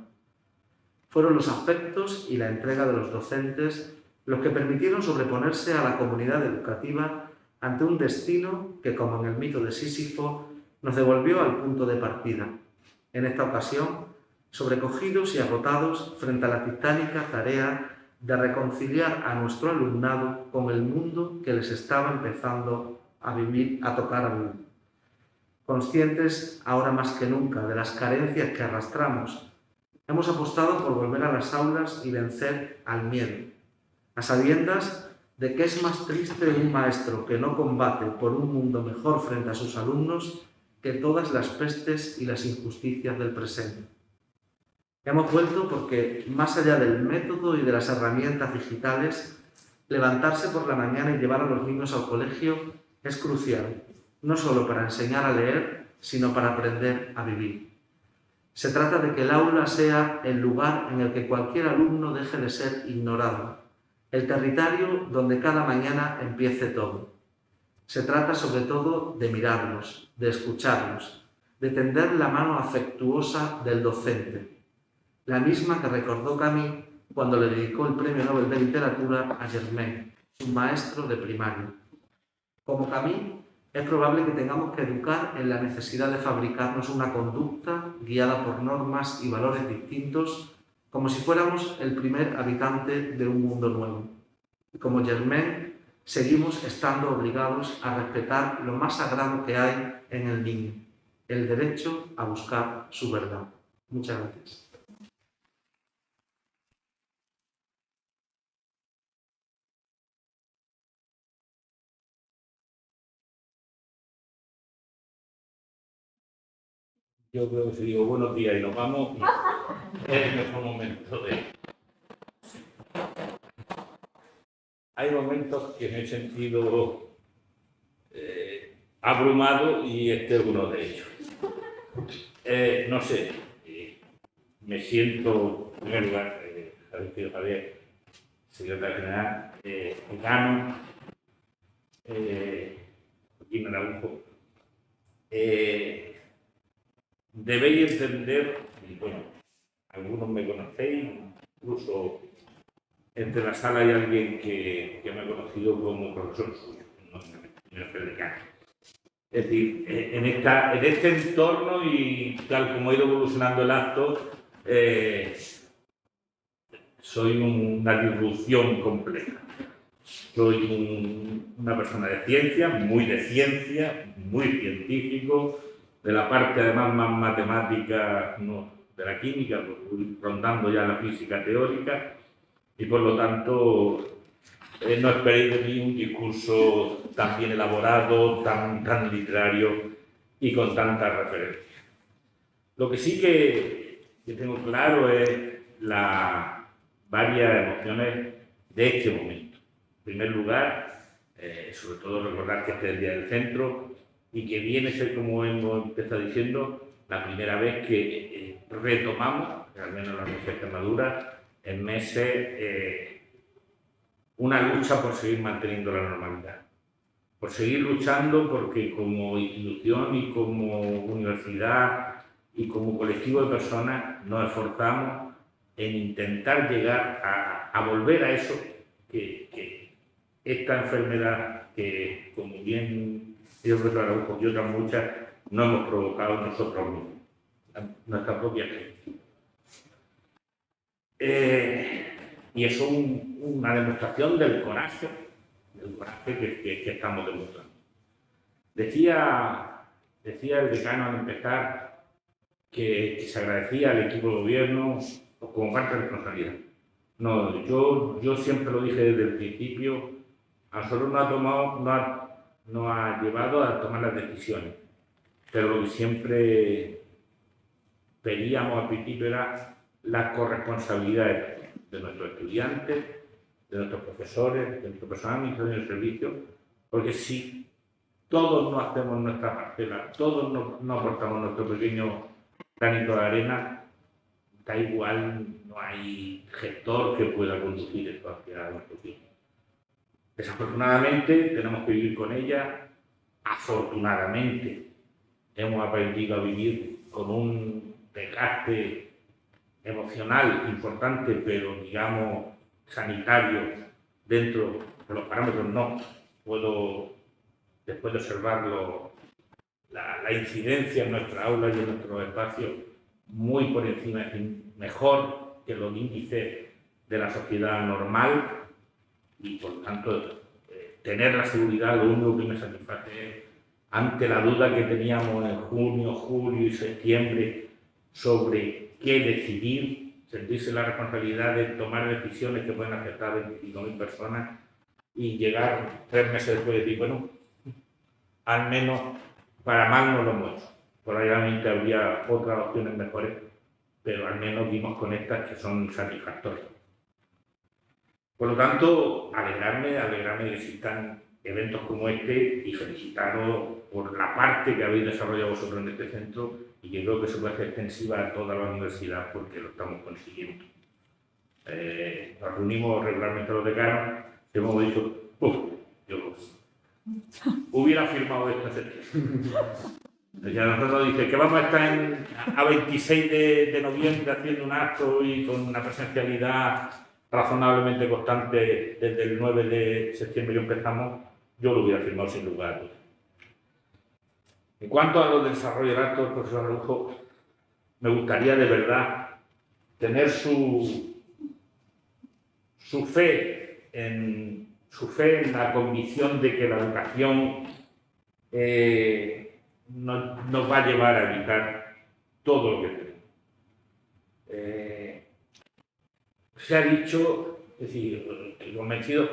Fueron los afectos y la entrega de los docentes los que permitieron sobreponerse a la comunidad educativa ante un destino que, como en el mito de Sísifo, nos devolvió al punto de partida. En esta ocasión, sobrecogidos y agotados frente a la titánica tarea de reconciliar a nuestro alumnado con el mundo que les estaba empezando a tocar a vivir. Conscientes ahora más que nunca de las carencias que arrastramos, hemos apostado por volver a las aulas y vencer al miedo, a sabiendas de que es más triste un maestro que no combate por un mundo mejor frente a sus alumnos que todas las pestes y las injusticias del presente. Hemos vuelto porque, más allá del método y de las herramientas digitales, levantarse por la mañana y llevar a los niños al colegio es crucial, no solo para enseñar a leer, sino para aprender a vivir. Se trata de que el aula sea el lugar en el que cualquier alumno deje de ser ignorado, el territorio donde cada mañana empiece todo. Se trata sobre todo de mirarlos, de escucharlos, de tender la mano afectuosa del docente, la misma que recordó Camus cuando le dedicó el Premio Nobel de Literatura a Germain, su maestro de primaria. Como Camus, es probable que tengamos que educar en la necesidad de fabricarnos una conducta guiada por normas y valores distintos, como si fuéramos el primer habitante de un mundo nuevo. Y como Germain, seguimos estando obligados a respetar lo más sagrado que hay en el niño, el derecho a buscar su verdad. Muchas gracias. Yo creo que si digo buenos días y nos vamos, es el mejor momento de... Hay momentos que me he sentido abrumado y este es uno de ellos. No sé, me siento, en primer lugar, Javier, secretario general, Gano, Joaquín Araújo. Debéis entender, y bueno, algunos me conocéis, incluso entre la sala hay alguien que me ha conocido como profesor suyo, no señor decano. Es decir, en este entorno y tal como ha ido evolucionando el acto, soy una disrupción completa. Soy una persona de ciencia, muy científico, de la parte además más matemática, no, de la química, pues, rondando ya la física teórica, y por lo tanto no esperéis de mí un discurso tan bien elaborado, tan literario y con tantas referencias. Lo que sí que tengo claro es las varias emociones de este momento. En primer lugar, sobre todo recordar que este es el Día del Centro y que viene a ser, como hemos empezado diciendo, la primera vez que retomamos, al menos en la Universidad de Extremadura, en meses, una lucha por seguir manteniendo la normalidad. Por seguir luchando porque como institución y como universidad y como colectivo de personas nos esforzamos en intentar llegar a volver a eso que esta enfermedad, que como bien yo creo que Araujo y otras muchas, no hemos provocado nosotros mismos, nuestra propia gente. Y eso es una demostración del coraje que estamos demostrando. Decía el decano al empezar que se agradecía al equipo de gobierno como parte de responsabilidad. No, yo siempre lo dije desde el principio, a nosotros nos ha llevado a tomar las decisiones, pero lo que siempre pedíamos al principio era la corresponsabilidad de nuestros estudiantes, de nuestros profesores, de nuestro personal administrativo del servicio, porque si todos no hacemos nuestra parcela, todos no aportamos nuestro pequeño granito de arena, da igual, no hay gestor que pueda conducir esto hacia nuestro fin. Desafortunadamente tenemos que vivir con ella, afortunadamente hemos aprendido a vivir con un desgaste emocional importante, pero digamos sanitario, dentro de los parámetros no. Puedo, después de observarlo, la incidencia en nuestra aula y en nuestros espacios, muy por encima, mejor que los índices de la sociedad normal, y por lo tanto tener la seguridad, lo único que me satisface es, ante la duda que teníamos en junio, julio y septiembre sobre qué decidir, sentirse la responsabilidad de tomar decisiones que pueden afectar a 25.000 personas y llegar 3 meses después y decir, bueno, al menos para mal no lo hemos hecho. Probablemente habría otras opciones mejores, pero al menos dimos con estas que son satisfactorias. Por lo tanto, alegrarme de que existan eventos como este y felicitaros por la parte que habéis desarrollado vosotros en este centro y que creo que se puede hacer extensiva a toda la universidad porque lo estamos consiguiendo. Nos reunimos regularmente los decanos y hemos dicho, yo hubiera firmado esta certeza. Ya nosotros dice que vamos a estar a 26 de noviembre haciendo un acto y con una presencialidad razonablemente constante desde el 9 de septiembre que empezamos, yo lo hubiera firmado sin lugar a dudas. En cuanto a lo del desarrollo del acto del profesor Araujo, me gustaría de verdad tener su fe en la convicción de que la educación nos va a llevar a evitar todo lo que tenemos. Se ha dicho, es decir, estoy convencido,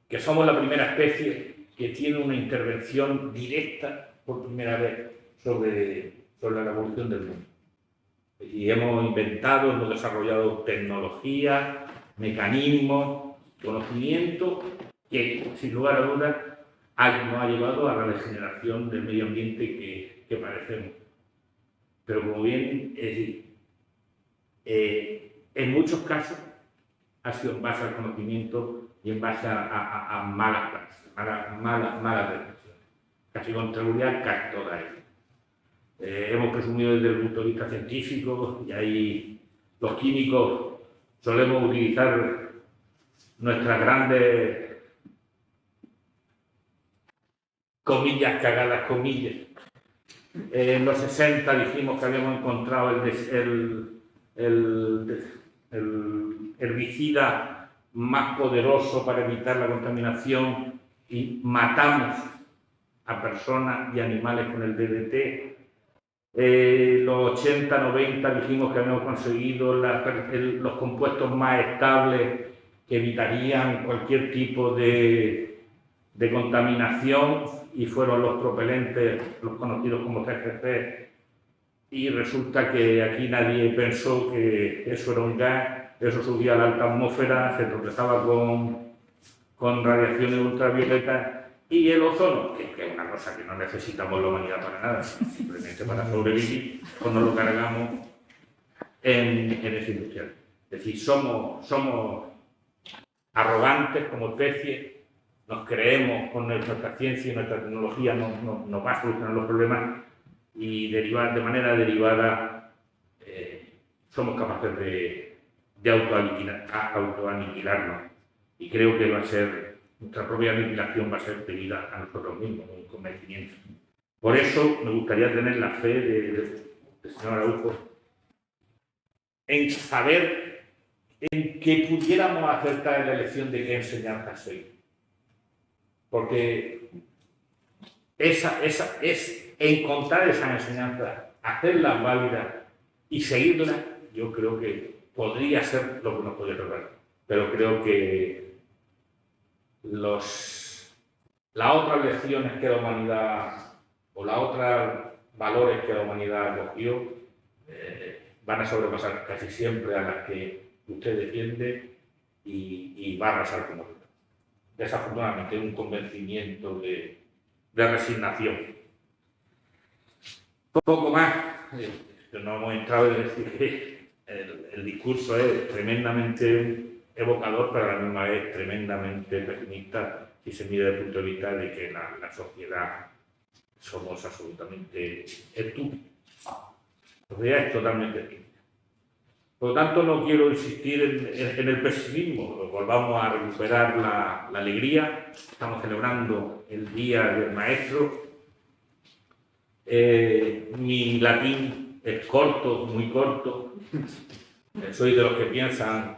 que somos la primera especie que tiene una intervención directa por primera vez sobre la evolución del mundo. Y hemos inventado, hemos desarrollado tecnología, mecanismos, conocimiento que, sin lugar a dudas, nos ha llevado a la degeneración del medio ambiente que padecemos. Pero como bien, es decir, en muchos casos ha sido en base al conocimiento y en base a malas prácticas, malas reflexiones. Casi con seguridad casi todas ellas. Hemos presumido desde el punto de vista científico y ahí los químicos solemos utilizar nuestras grandes comillas, cagadas comillas. En los 60 dijimos que habíamos encontrado el herbicida más poderoso para evitar la contaminación y matamos a personas y animales con el DDT. Los 80, 90 dijimos que habíamos conseguido los compuestos más estables que evitarían cualquier tipo de contaminación y fueron los propelentes, los conocidos como TGC, y resulta que aquí nadie pensó que eso era un gas, eso subía a la alta atmósfera, se tropezaba con radiaciones ultravioletas y el ozono, que es una cosa que no necesitamos la humanidad para nada, simplemente para sobrevivir, pues nos lo cargamos en ese industrial. Es decir, somos arrogantes como especie, nos creemos con nuestra ciencia y nuestra tecnología nos va a solucionar los problemas y de manera derivada somos capaces de autoaniquilarnos. Y creo que nuestra propia aniquilación va a ser debida a nosotros mismos, un convencimiento. Por eso me gustaría tener la fe del señor Araujo en saber en que pudiéramos acertar en la elección de qué enseñanza seguir. Porque esa es encontrar esa enseñanza, hacerla válida y seguirla, yo creo que podría ser lo que nos podría lograr. Pero creo que las otras lecciones que la humanidad, o las otras valores que la humanidad cogió, van a sobrepasar casi siempre a las que usted defiende y va a arrasar con nosotros. Desafortunadamente, un convencimiento de resignación. Poco más, no hemos entrado en decir que el discurso es tremendamente evocador, pero a la misma vez tremendamente pesimista si se mira desde el punto de vista de que la sociedad somos absolutamente estúpidos. La sociedad es totalmente estúpida. Por lo tanto, no quiero insistir en el pesimismo, volvamos a recuperar la alegría. Estamos celebrando el Día del Maestro. Mi latín es corto, muy corto. Soy de los que piensan,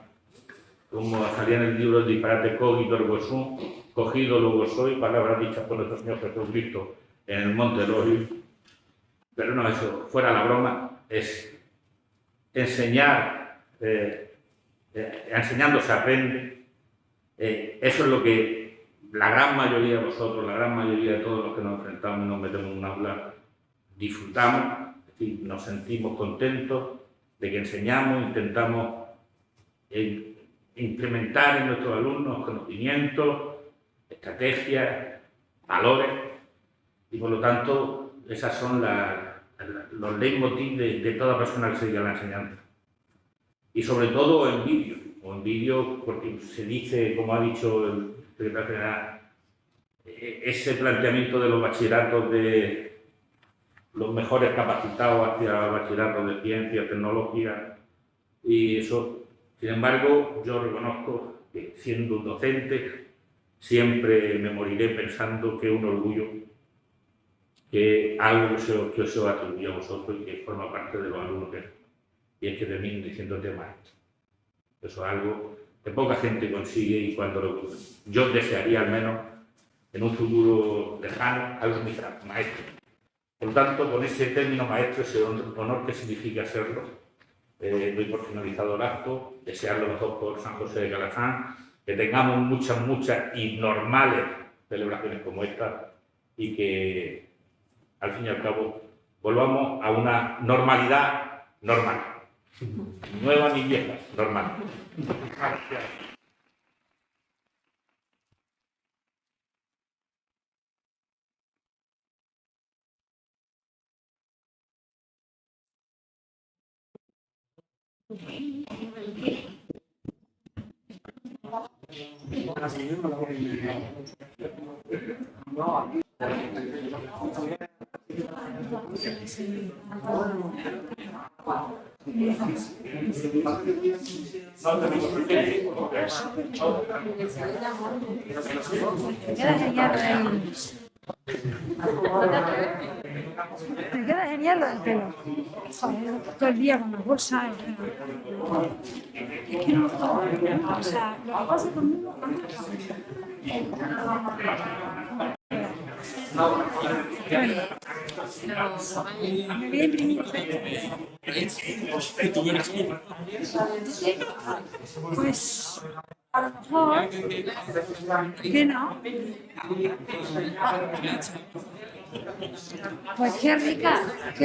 como salía en el libro El disparate cogito ergo sum, cogido luego soy, palabras dichas por nuestro Señor Jesucristo en el Monte de los Olivos. Pero no, eso, fuera la broma, es enseñar, enseñando se aprende. Eso es lo que la gran mayoría de vosotros, la gran mayoría de todos los que nos enfrentamos y nos metemos en un aula, disfrutamos, es decir, nos sentimos contentos de que enseñamos, intentamos implementar en nuestros alumnos conocimientos, estrategias, valores, y por lo tanto esas son los leitmotiv de toda persona que se dedica a la enseñanza. Y sobre todo en vídeo, porque se dice, como ha dicho el secretario general, ese planteamiento de los bachilleratos de los mejores capacitados hacia bachilleratos de ciencia, tecnología, y eso, sin embargo, yo reconozco que siendo un docente siempre me moriré pensando que es un orgullo que algo que os atribuye a vosotros y que forma parte de los alumnos y es que terminen diciéndote maestro. Eso es algo que poca gente consigue y cuando yo desearía al menos en un futuro lejano algo muy maestro. Por lo tanto, con ese término maestro, ese honor que significa serlo, doy por finalizado el acto, desear lo mejor por San José de Calafán, que tengamos muchas y normales celebraciones como esta y que al fin y al cabo volvamos a una normalidad normal, nueva ni vieja, normal. Gracias. Me queda genial el pelo. Joder, todo el día con la bolsa. Es que no todo. O sea, lo que pasa conmigo me voy a imprimir. Pues a lo mejor que no. Pues qué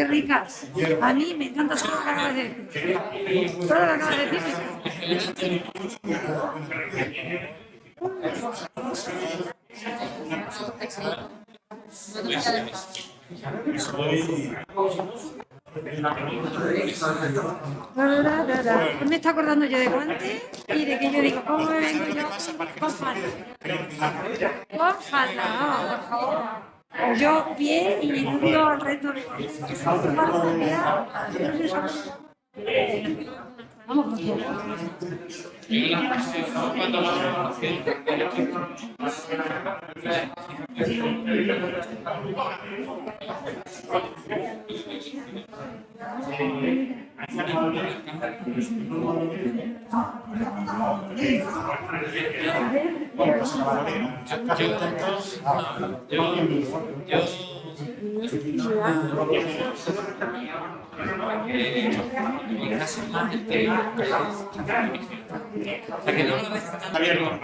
ricas. A mí me encanta todo lo que acabas de decir. Todo lo que acabas de decir. Me está acordando yo de guantes y de que yo digo, ¿cómo me vengo yo con falda? Con falda, no, por favor. O yo pie y diluvio al resto de Vamos, Abierto.